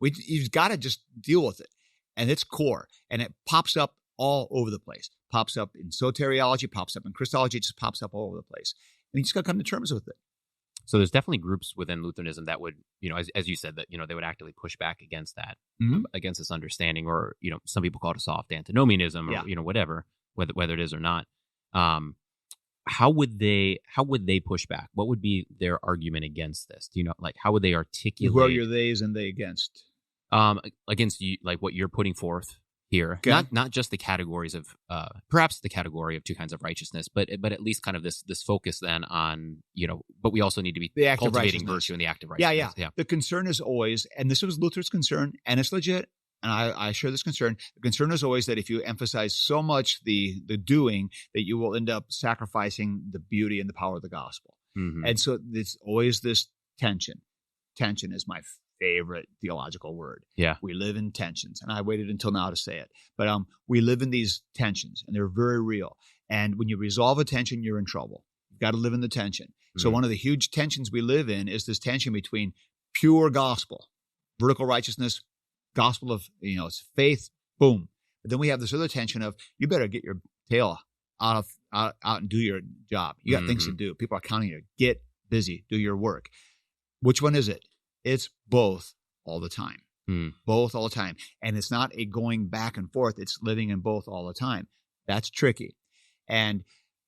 You've got to just deal with it. And it's core. And it pops up all over the place. Pops up in soteriology, pops up in Christology, it just pops up all over the place. And you just got to come to terms with it. So there's definitely groups within Lutheranism that would, as you said, that, they would actively push back against that, against this understanding, or, some people call it a soft antinomianism, or, whatever, whether it is or not. How would they push back? What would be their argument against this? Do you know, like, how would they articulate? Who are your theys and they against? Against you, like what you're putting forth here, okay. not just the categories of, perhaps the category of two kinds of righteousness, but at least kind of this focus then on, but we also need to be cultivating virtue in the active righteousness. Yeah. The concern is always, and this was Luther's concern, and it's legit, and I share this concern. The concern is always that if you emphasize so much the doing, that you will end up sacrificing the beauty and the power of the gospel. And so it's always this tension. Tension is my favorite theological word. Yeah. We live in tensions, and I waited until now to say it. But we live in these tensions, and they're very real. And when you resolve a tension, you're in trouble. You've got to live in the tension. So one of the huge tensions we live in is this tension between pure gospel, vertical righteousness, gospel of, it's faith, boom. But then we have this other tension of, you better get your tail out and do your job. You got things to do. People are counting you. Get busy. Do your work. Which one is it? It's both all the time. Both all the time. And it's not a going back and forth. It's living in both all the time. That's tricky. And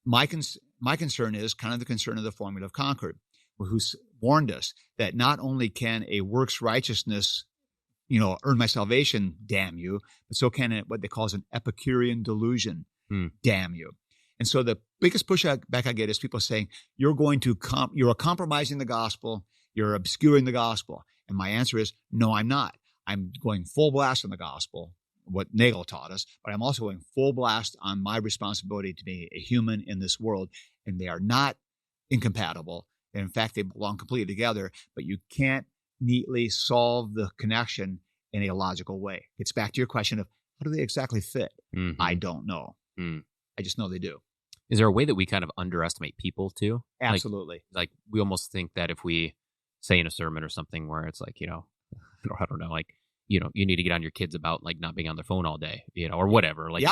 my concern is kind of the concern of the Formula of Concord. who's warned us that not only can a works righteousness, earn my salvation, damn you, but so can what they call an Epicurean delusion, damn you. And so the biggest pushback I get is people saying, you're compromising the gospel, you're obscuring the gospel. And my answer is, no, I'm not. I'm going full blast on the gospel, what Nagel taught us, but I'm also going full blast on my responsibility to be a human in this world. And they are not incompatible. And in fact, they belong completely together, but you can't neatly solve the connection in a logical way. It's back to your question of how do they exactly fit? Mm-hmm. I don't know. I just know they do. Is there a way that we kind of underestimate people too? Absolutely. Like we almost think that if we say in a sermon or something where it's like, I don't know, like, you need to get on your kids about like not being on their phone all day, or whatever. Like,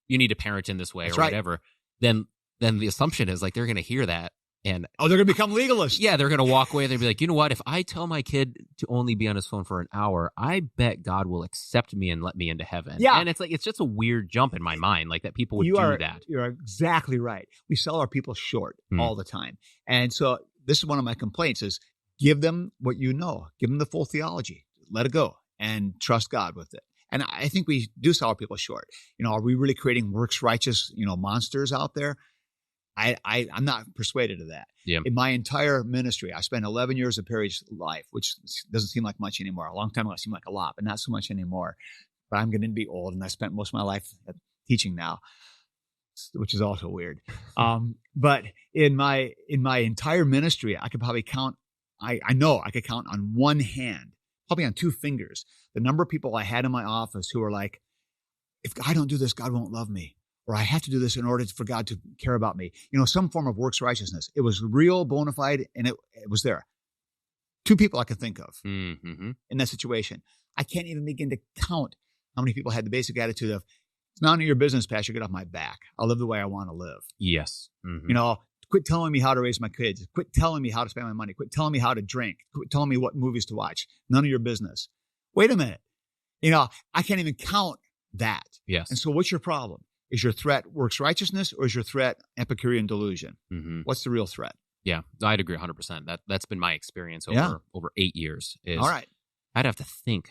you need to parent in this way. That's or whatever. Then the assumption is like, they're going to hear that. And they're going to become legalists. Yeah, they're going to walk away and they'll be like, you know what? If I tell my kid to only be on his phone for an hour, I bet God will accept me and let me into heaven. Yeah. And it's like, it's just a weird jump in my mind, like that people would do that. You're exactly right. We sell our people short all the time. And so this is one of my complaints is give them what you know. Give them the full theology. Let it go and trust God with it. And I think we do sell our people short. Are we really creating works righteous, monsters out there? I'm not persuaded of that. Yeah. In my entire ministry, I spent 11 years of peerage life, which doesn't seem like much anymore. A long time ago, it seemed like a lot, but not so much anymore. But I'm going to be old, and I spent most of my life teaching now, which is also weird. But in my entire ministry, I could probably count. I know I could count on one hand, probably on two fingers, the number of people I had in my office who were like, "If I don't do this, God won't love me." Or I have to do this in order for God to care about me. Some form of works righteousness. It was real, bona fide, and it was there. Two people I could think of in that situation. I can't even begin to count how many people had the basic attitude of, it's none of your business, Pastor, get off my back. I'll live the way I want to live. Yes. Mm-hmm. Quit telling me how to raise my kids. Quit telling me how to spend my money. Quit telling me how to drink. Quit telling me what movies to watch. None of your business. Wait a minute. I can't even count that. Yes. And so what's your problem? Is your threat works righteousness or is your threat Epicurean delusion? Mm-hmm. What's the real threat? Yeah, I'd agree 100%. That's been my experience over 8 years. All right. I'd have to think.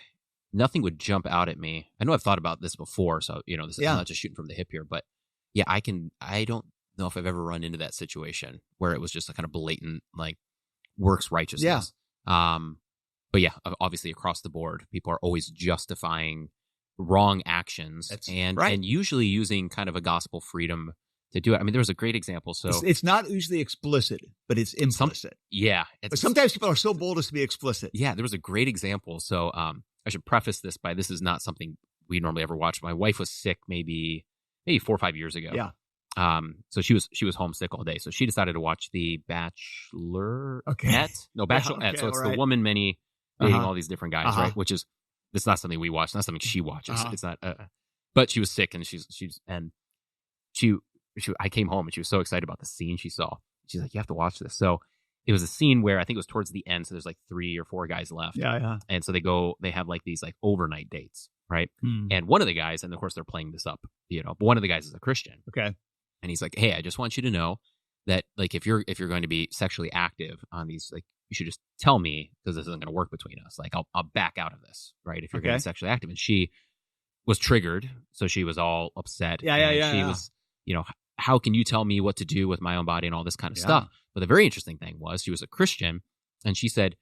Nothing would jump out at me. I know I've thought about this before, so this is not just shooting from the hip here, but yeah, I don't know if I've ever run into that situation where it was just a kind of blatant like works righteousness. Yeah. But yeah, obviously across the board, people are always justifying wrong actions and usually using kind of a gospel freedom to do it. I mean, there was a great example. So it's not usually explicit, but it's implicit. But sometimes people are so bold as to be explicit. Yeah, there was a great example. So I should preface this by this is not something we normally ever watch. My wife was sick maybe 4 or 5 years ago. Yeah. So she was homesick all day. So she decided to watch The Bachelorette. No, Bachelorette. So it's the woman many dating all these different guys, right? Which is it's not something we watch. It's not something she watches. It's not. But she was sick, and I came home, and she was so excited about the scene she saw. She's like, "You have to watch this." So it was a scene where I think it was towards the end. So there's like 3 or 4 guys left. Yeah. And so they have like these like overnight dates, right? And one of the guys, and of course they're playing this up, but one of the guys is a Christian. Okay. And he's like, "Hey, I just want you to know that like if you're going to be sexually active on these, like you should just tell me because this isn't going to work between us. Like I'll back out of this, right? If you're going to be sexually active." And she was triggered, so she was all upset. Yeah. She was, how can you tell me what to do with my own body and all this kind of stuff? But the very interesting thing was she was a Christian, and she said,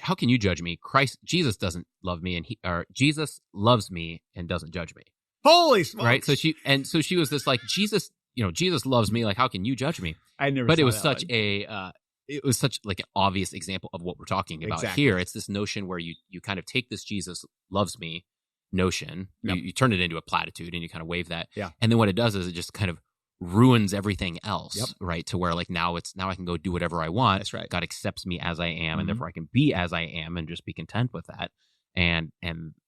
how can you judge me? Jesus doesn't love me, or Jesus loves me and doesn't judge me. Holy smokes! Right. So she was this like Jesus. Jesus loves me. Like, how can you judge me? I never. But it was such it was such like an obvious example of what we're talking about here. It's this notion where you kind of take this Jesus loves me notion, you turn it into a platitude, and you kind of wave that. Yeah. And then what it does is it just kind of ruins everything else, right? To where like now I can go do whatever I want. That's right. God accepts me as I am, and therefore I can be as I am and just be content with that. And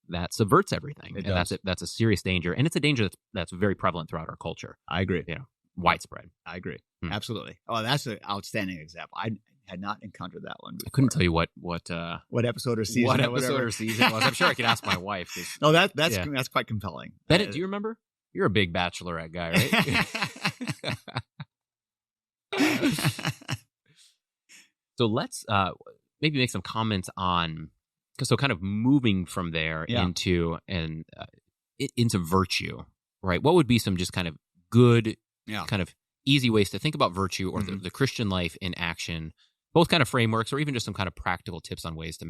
that subverts everything. That's a serious danger, and it's a danger that's very prevalent throughout our culture. I agree. Widespread. I agree. Absolutely. Oh, that's an outstanding example. I had not encountered that one before. I couldn't tell you what episode or season. What episode or season it was. I'm sure I could ask my wife. No, that's quite compelling. Bennett, do you remember? You're a big Bachelorette guy, right? So let's maybe make some comments on, so kind of moving from there into virtue, right? What would be some just kind of good, kind of easy ways to think about virtue or the Christian life in action, both kind of frameworks or even just some kind of practical tips on ways to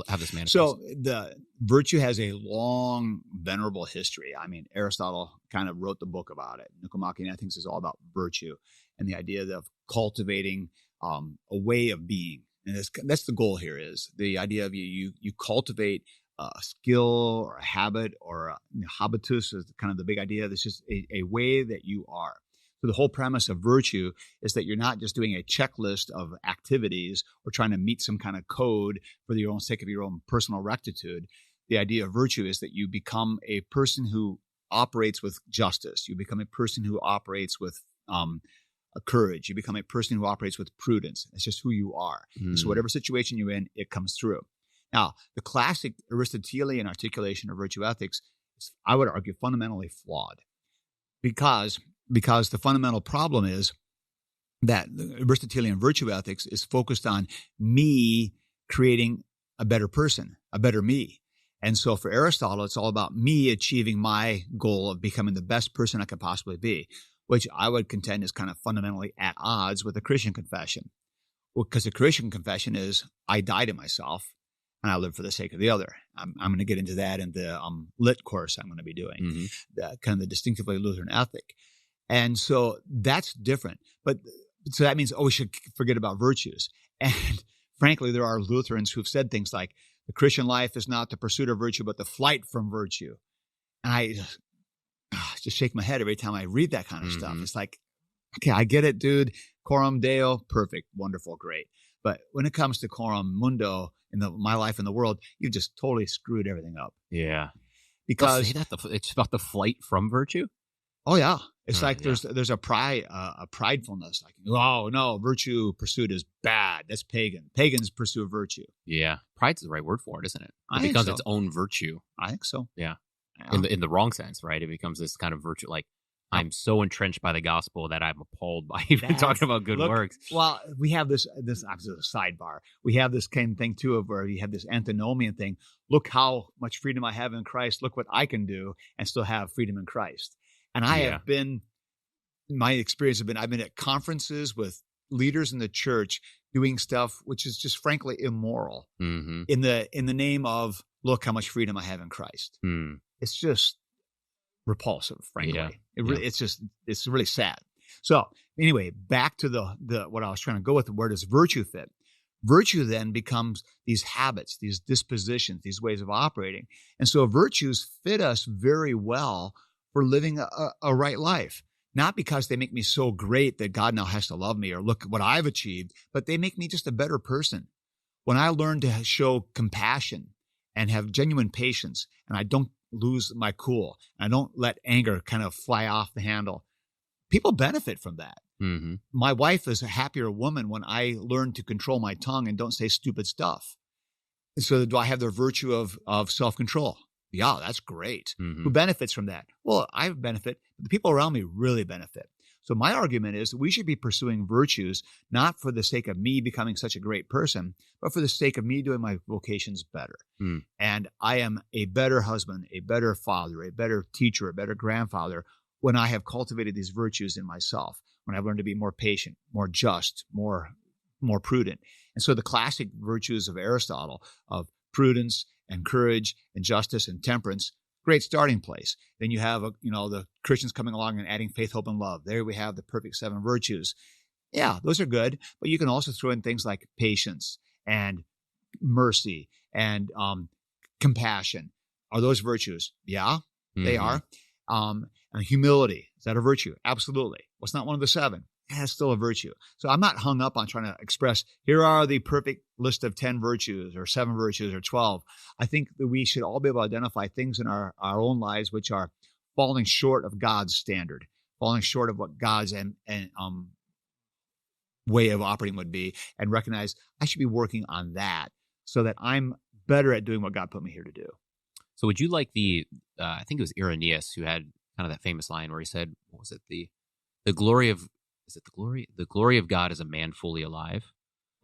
have this manifest? So the virtue has a long, venerable history. I mean, Aristotle kind of wrote the book about it. Nicomachean Ethics is all about virtue and the idea of cultivating a way of being. And that's the goal here, is the idea of you cultivate a skill or a habit or a habitus is kind of the big idea. This is a way that you are. So the whole premise of virtue is that you're not just doing a checklist of activities or trying to meet some kind of code for your own sake of your own personal rectitude. The idea of virtue is that you become a person who operates with justice. You become a person who operates with courage. You become a person who operates with prudence. It's just who you are. And so whatever situation you're in, it comes through. Now, the classic Aristotelian articulation of virtue ethics is, I would argue, fundamentally flawed, because the fundamental problem is that the Aristotelian virtue ethics is focused on me creating a better person, a better me. And so for Aristotle, it's all about me achieving my goal of becoming the best person I could possibly be, which I would contend is kind of fundamentally at odds with the Christian confession. Well, because the Christian confession is, I die to myself and I live for the sake of the other. I'm going to get into that in the lit course I'm going to be doing, kind of the distinctively Lutheran ethic. And so that's different. But so that means, we should forget about virtues. And frankly, there are Lutherans who've said things like, the Christian life is not the pursuit of virtue, but the flight from virtue. And I just shake my head every time I read that kind of stuff. It's like, okay, I get it, dude. Coram Deo, perfect, wonderful, great. But when it comes to coram mundo, in my life in the world, you've just totally screwed everything up. Yeah. Because it's about the flight from virtue? Oh, yeah. It's like there's a pridefulness. Like, oh, no, virtue pursuit is bad. That's pagan. Pagans pursue virtue. Yeah. Pride's the right word for it, isn't it? It becomes its own virtue. I think so. Yeah. In the wrong sense, right? It becomes this kind of virtue, like, I'm so entrenched by the gospel that I'm appalled by even talking about good works. Well, we have this is a sidebar. We have this kind of thing too, of where you have this antinomian thing. Look how much freedom I have in Christ. Look what I can do and still have freedom in Christ. And I have been, my experience has been, I've been at conferences with leaders in the church doing stuff which is just frankly immoral in the name of, look how much freedom I have in Christ. It's just repulsive, frankly. It's really sad. So anyway, back to the what I was trying to go with, where does virtue fit? Virtue then becomes these habits, these dispositions, these ways of operating. And so virtues fit us very well for living a right life. Not because they make me so great that God now has to love me or look what I've achieved, but they make me just a better person. When I learn to show compassion and have genuine patience, and I don't lose my cool, and I don't let anger kind of fly off the handle, people benefit from that. My wife is a happier woman when I learn to control my tongue and don't say stupid stuff. So do I have the virtue of self-control? Yeah, that's great. Who benefits from that? Well, I benefit. The people around me really benefit. So my argument is that we should be pursuing virtues not for the sake of me becoming such a great person, but for the sake of me doing my vocations better. And I am a better husband, a better father, a better teacher, a better grandfather when I have cultivated these virtues in myself, when I've learned to be more patient, more just, more prudent. And so the classic virtues of Aristotle, of prudence and courage and justice and temperance, great starting place. Then you have, the Christians coming along and adding faith, hope, and love. There we have the perfect 7 virtues. Yeah, those are good. But you can also throw in things like patience and mercy and compassion. Are those virtues? Yeah, they are. And humility, is that a virtue? Absolutely. Well, it's not one of the 7. Yeah, it's still a virtue. So I'm not hung up on trying to express, here are the perfect list of 10 virtues or 7 virtues or 12. I think that we should all be able to identify things in our own lives which are falling short of God's standard, falling short of what God's way of operating would be, and recognize I should be working on that so that I'm better at doing what God put me here to do. So would you like I think it was Irenaeus who had kind of that famous line where he said, what was it? The glory of God is a man fully alive.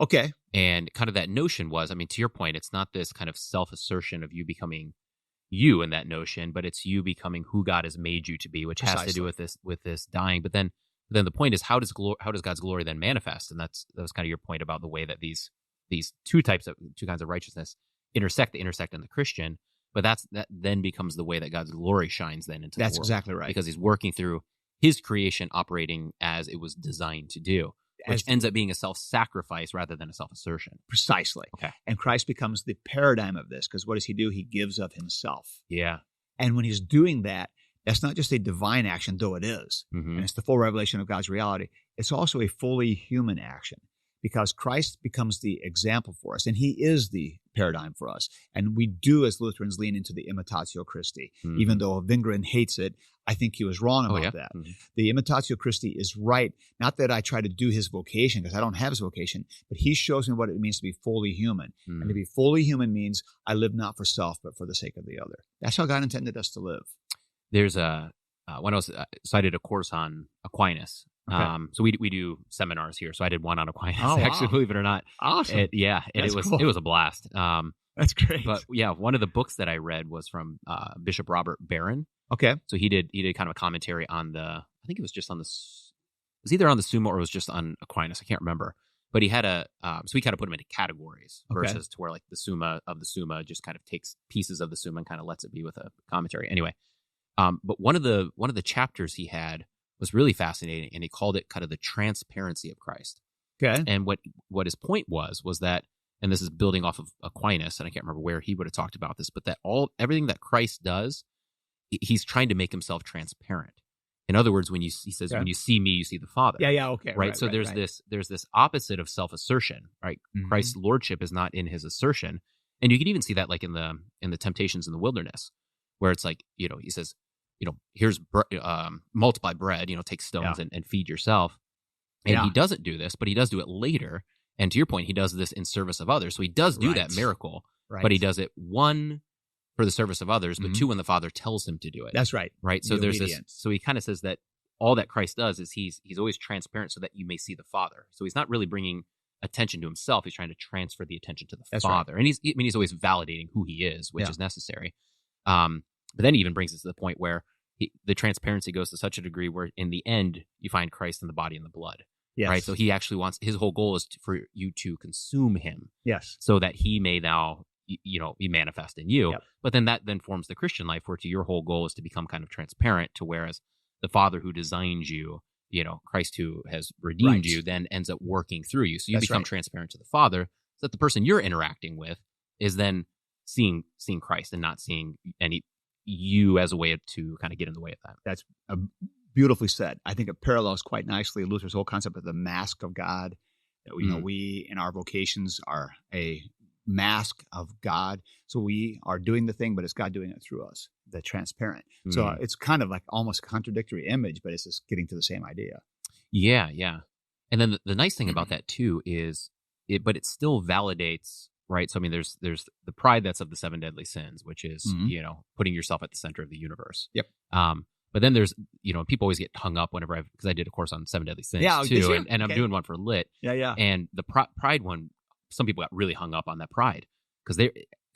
Okay. And kind of that notion was, I mean, to your point, it's not this kind of self-assertion of you becoming you in that notion, but it's you becoming who God has made you to be, which has to do with this dying. But then the point is, how does God's glory then manifest? And that was kind of your point about the way that these two kinds of righteousness intersect. They intersect in the Christian, but that then becomes the way that God's glory shines then into the world. That's exactly right. Because he's working through his creation operating as it was designed to do, which ends up being a self-sacrifice rather than a self-assertion. Precisely. Okay. And Christ becomes the paradigm of this, because what does he do? He gives of himself. Yeah. And when he's doing that, that's not just a divine action, though it is. Mm-hmm. And it's the full revelation of God's reality. It's also a fully human action, because Christ becomes the example for us, and he is the paradigm for us. And we do, as Lutherans, lean into the imitatio Christi. Mm-hmm. Even though Wingren hates it, I think he was wrong about that. Mm-hmm. The imitatio Christi is right. Not that I try to do his vocation, because I don't have his vocation, but he shows me what it means to be fully human. Mm-hmm. And to be fully human means I live not for self, but for the sake of the other. That's how God intended us to live. There's when I did a course on Aquinas. Okay. So we do seminars here. So I did one on Aquinas, Oh, actually, wow. believe it or not. Awesome. And That's it was a blast. That's great. But yeah, one of the books that I read was from Bishop Robert Barron. Okay. So he did kind of a commentary on I think it was just on it was either on the Summa or it was just on Aquinas. I can't remember. But he had so he kind of put them into categories versus to where like the Summa of the Summa just kind of takes pieces of the Summa and kind of lets it be with a commentary. Anyway, but one of the chapters he had was really fascinating, and he called it kind of the transparency of Christ. Okay. And what his point was that, and this is building off of Aquinas, and I can't remember where he would have talked about this, but that everything that Christ does, he's trying to make himself transparent. In other words, he says, when you see me, you see the Father. Yeah, okay. Right. So there's this opposite of self-assertion, right? Mm-hmm. Christ's lordship is not in his assertion. And you can even see that like in the temptations in the wilderness, where it's like, he says, here's multiply bread, take stones and feed yourself. And he doesn't do this, but he does do it later. And to your point, he does this in service of others. So he does do that miracle, but he does it, one, for the service of others, but two, when the Father tells him to do it. That's right. Right. So there's this. So he kind of says that all that Christ does is he's always transparent so that you may see the Father. So he's not really bringing attention to himself. He's trying to transfer the attention to the Father. Right. And he's always validating who he is, which is necessary. But then he even brings us to the point where the transparency goes to such a degree where in the end you find Christ in the body and the blood. Yes. Right. So he actually his whole goal is for you to consume him. Yes. So that he may now, be manifest in you. Yep. But then that forms the Christian life, where to your whole goal is to become kind of transparent, to whereas the Father who designed you, Christ who has redeemed you, then ends up working through you. So you become transparent to the Father, so that the person you're interacting with is then seeing Christ and not seeing you as a way to kind of get in the way of that. That's beautifully said. I think it parallels quite nicely Luther's whole concept of the mask of God. That we in our vocations are a mask of God. So we are doing the thing, but it's God doing it through us, the transparent. Mm. So it's kind of like almost a contradictory image, but it's just getting to the same idea. Yeah. And then the nice thing about that too is but it still validates, right? So I mean, there's the pride that's of the 7 deadly sins, which is, putting yourself at the center of the universe. Yep. But then there's, people always get hung up whenever because I did a course on 7 deadly sins too. And I'm doing one for lit. Yeah. And the pride one, some people got really hung up on that pride because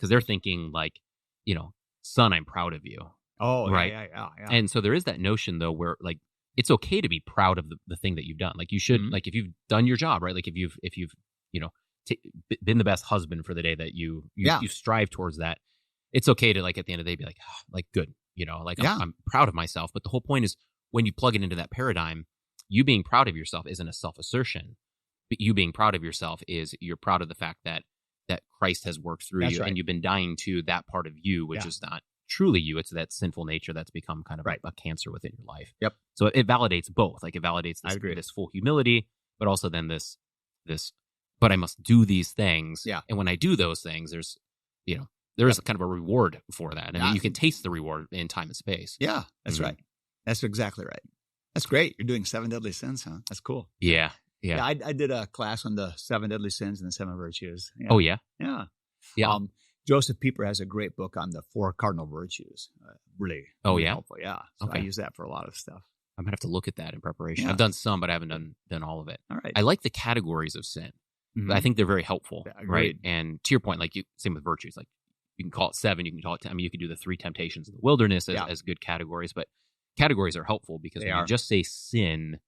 they're thinking like, son, I'm proud of you. Oh, right. Yeah. And so there is that notion though, where like, it's okay to be proud of the thing that you've done. Like you should, like if you've done your job, right? Like if you've been the best husband for the day that you strive towards that, it's okay to like at the end of the day be like, good, I'm proud of myself. But the whole point is when you plug it into that paradigm, you being proud of yourself isn't a self-assertion, but you being proud of yourself is you're proud of the fact that Christ has worked through you, and you've been dying to that part of you, which is not truly you. It's that sinful nature that's become kind of a cancer within your life. Yep. So it validates both. Like it validates this full humility, but also then this, but I must do these things. Yeah. And when I do those things, there's, there is kind of a reward for that. I mean, you can taste the reward in time and space. Yeah, that's right. That's exactly right. That's great. You're doing 7 deadly sins, huh? That's cool. Yeah. I did a class on the 7 deadly sins and the 7 virtues. Yeah. Oh, yeah? Yeah. Joseph Pieper has a great book on the 4 cardinal virtues. Really helpful. Yeah. So I use that for a lot of stuff. I'm going to have to look at that in preparation. I've done some, but I haven't done all of it. All right. I like the categories of sin. I think they're very helpful, Yeah, right? agreed. And to your point, like same with virtues, like you can call it 7, you can call it 10. I mean, you could do the 3 temptations of the wilderness as good categories, but categories are helpful because when you just say sin,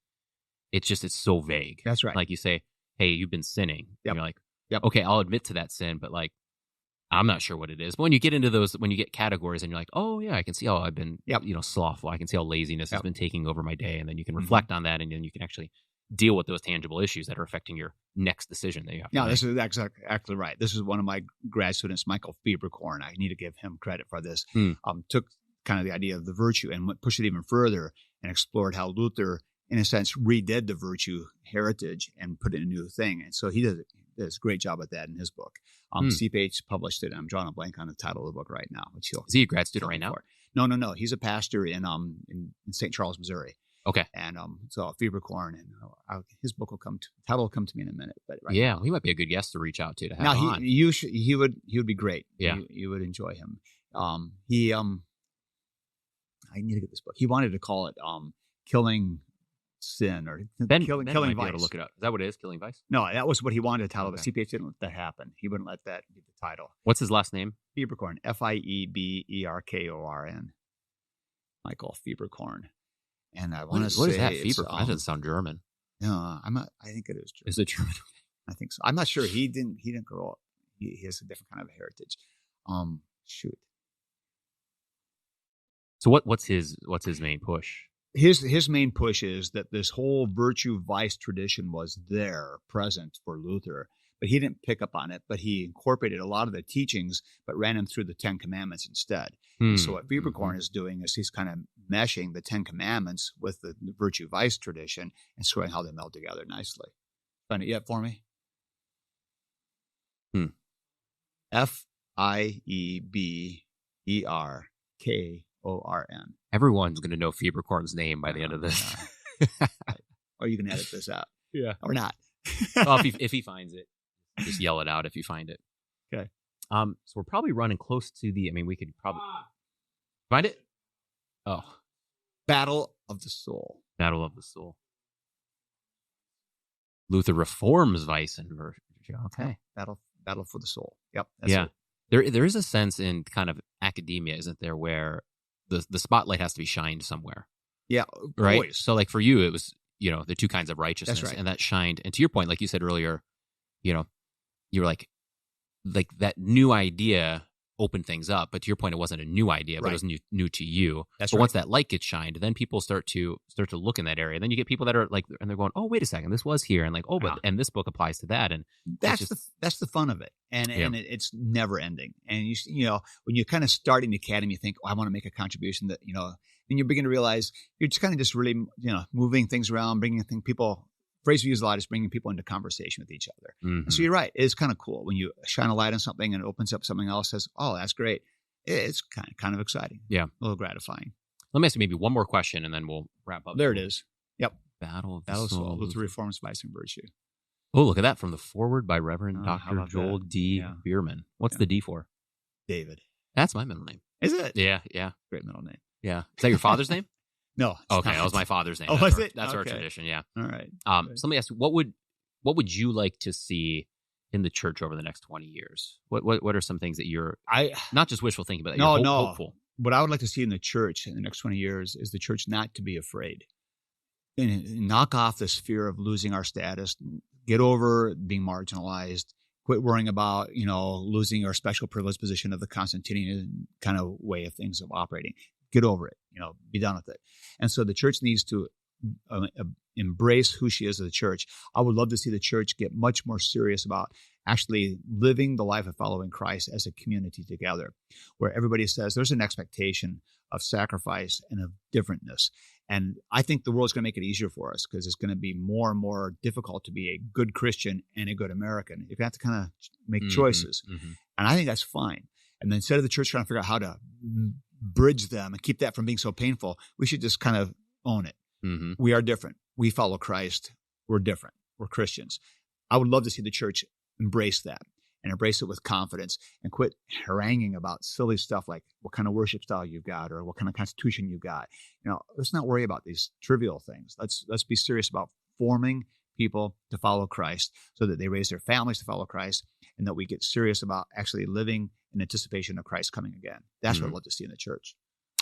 it's so vague. That's right. Like you say, hey, you've been sinning. Yep. And you're like, okay, I'll admit to that sin, but like, I'm not sure what it is. But when you get into those, when you get categories and you're like, oh yeah, I can see how I've been, slothful. I can see how laziness has been taking over my day. And then you can reflect on that, and then you can actually deal with those tangible issues that are affecting your next decision that you have to make. This is exactly right. This is one of my grad students, Michael Fieberkorn. I need to give him credit for this. Took kind of the idea of the virtue and pushed it even further and explored how Luther, in a sense, redid the virtue heritage and put in a new thing. And so he does a great job at that in his book. CPH published it. I'm drawing a blank on the title of the book right now. Which is he a grad student right now? No. He's a pastor in St. Charles, Missouri. Okay. And so Fieberkorn, and his book title will come to me in a minute. But he might be a good guest to reach out to have on. He would be great. Yeah, you would enjoy him. I need to get this book. He wanted to call it Killing Sin or Killing Vice. To look it up. Is that what it is? Killing Vice? No, that was what he wanted to title. But CPH didn't let that happen. He wouldn't let that be the title. What's his last name? Fieberkorn. Fieberkorn. Michael Fieberkorn. And I want to say, what is that? Fieberkorn? That doesn't sound German. No, I'm not. I think it is German. Is it German? I think so. I'm not sure. He didn't grow up. He has a different kind of heritage. Shoot. So what's his main push? His main push is that this whole virtue vice tradition was present for Luther, but he didn't pick up on it. But he incorporated a lot of the teachings, but ran them through the 10 Commandments instead. So what Fieberkorn is doing is he's kind of meshing the 10 Commandments with the virtue vice tradition and showing how they meld together nicely. Find it yet for me? Fieberkorn. Everyone's going to know Fieberkorn's name by the end of this. Or you can edit this out. Yeah. Or not. Well, if he finds it, just yell it out if you find it. Okay. So we're probably running close to we could probably find it. Oh. Battle of the Soul. Battle of the Soul. Luther reforms vice and virtue. Okay. Battle for the soul. Yep. That's it. There is a sense in kind of academia, isn't there, where the spotlight has to be shined somewhere. Yeah. Right. Always. So like for you, it was, the 2 kinds of righteousness. That's right. And that shined. And to your point, like you said earlier, you were like that new idea opened things up. But to your point, it wasn't a new idea, but it was new to you. That's but right. once that light gets shined, then people start to look in that area. Then you get people that are like, and they're going, oh, wait a second, this was here. And like, oh, but and this book applies to that. And that's the fun of it. And it's never ending. And when you kind of start in the academy, you think, oh, I want to make a contribution that, then you begin to realize you're just kind of just really, moving things around, bringing people. Phrase we use a lot is bringing people into conversation with each other. And so you're right. It's kind of cool when you shine a light on something and it opens up something else. Says, "Oh, that's great." It's kind of exciting. Yeah, a little gratifying. Let me ask you maybe one more question, and then we'll wrap up. There it is. Yep. Battle of the Soul. Luther reforms vice and virtue. Oh, look at that from the foreword by Reverend Dr. Joel D. Biermann. What's the D for? David. That's my middle name. Is it? Yeah. Great middle name. Yeah. Is that your father's name? No. Okay, that was my father's name. Oh, was it? That's our tradition. Yeah. All right. So let me ask you, what would you like to see in the church over the next 20 years? What are some things that you're not just wishful thinking, but that you're hopeful? What I would like to see in the church in the next 20 years is the church not to be afraid. And knock off this fear of losing our status, get over being marginalized, quit worrying about, losing our special privileged position of the Constantinian kind of way of things of operating. Get over it, be done with it. And so the church needs to embrace who she is as a church. I would love to see the church get much more serious about actually living the life of following Christ as a community together, where everybody says there's an expectation of sacrifice and of differentness. And I think the world's going to make it easier for us because it's going to be more and more difficult to be a good Christian and a good American. You're going to have to kind of make choices. And I think that's fine. And then instead of the church trying to figure out how to bridge them and keep that from being so painful, we should just kind of own it. We are different. We follow Christ. We're different. We're Christians. I would love to see the church embrace that and embrace it with confidence and quit haranguing about silly stuff like what kind of worship style you've got or what kind of constitution you've got. Let's not worry about these trivial things. Let's be serious about forming people to follow Christ so that they raise their families to follow Christ and that we get serious about actually living in anticipation of Christ coming again. That's what I'd love to see in the church.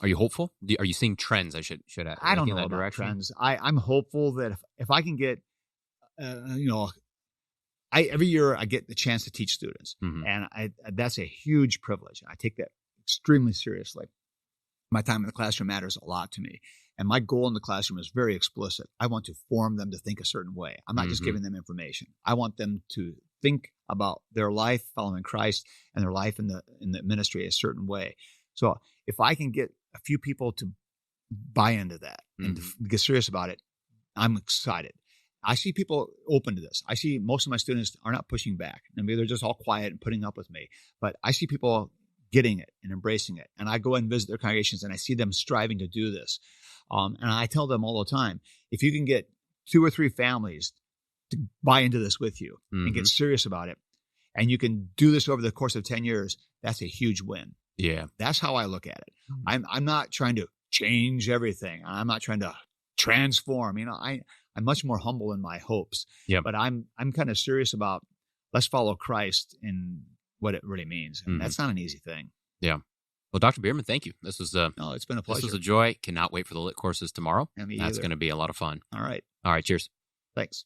Are you hopeful? Are you seeing trends? I should add. I don't know about direction. Trends. I'm hopeful that if I can get, every year I get the chance to teach students, and that's a huge privilege. I take that extremely seriously. My time in the classroom matters a lot to me. And my goal in the classroom is very explicit. I want to form them to think a certain way. I'm not just giving them information. I want them to think about their life following Christ and their life in the ministry a certain way. So if I can get a few people to buy into that and to get serious about it, I'm excited. I see people open to this. I see most of my students are not pushing back. Maybe they're just all quiet and putting up with me. But I see people getting it and embracing it. And I go and visit their congregations and I see them striving to do this. And I tell them all the time, if you can get 2 or 3 families to buy into this with you and get serious about it, and you can do this over the course of 10 years, that's a huge win. Yeah. That's how I look at it. I'm not trying to change everything. I'm not trying to transform. I'm much more humble in my hopes. Yeah. But I'm kind of serious about let's follow Christ in what it really means. And that's not an easy thing. Yeah. Well, Dr. Biermann, thank you. This was it's been a pleasure. This was a joy. Cannot wait for the lit courses tomorrow. Yeah, That's going to be a lot of fun. All right. All right. Cheers. Thanks.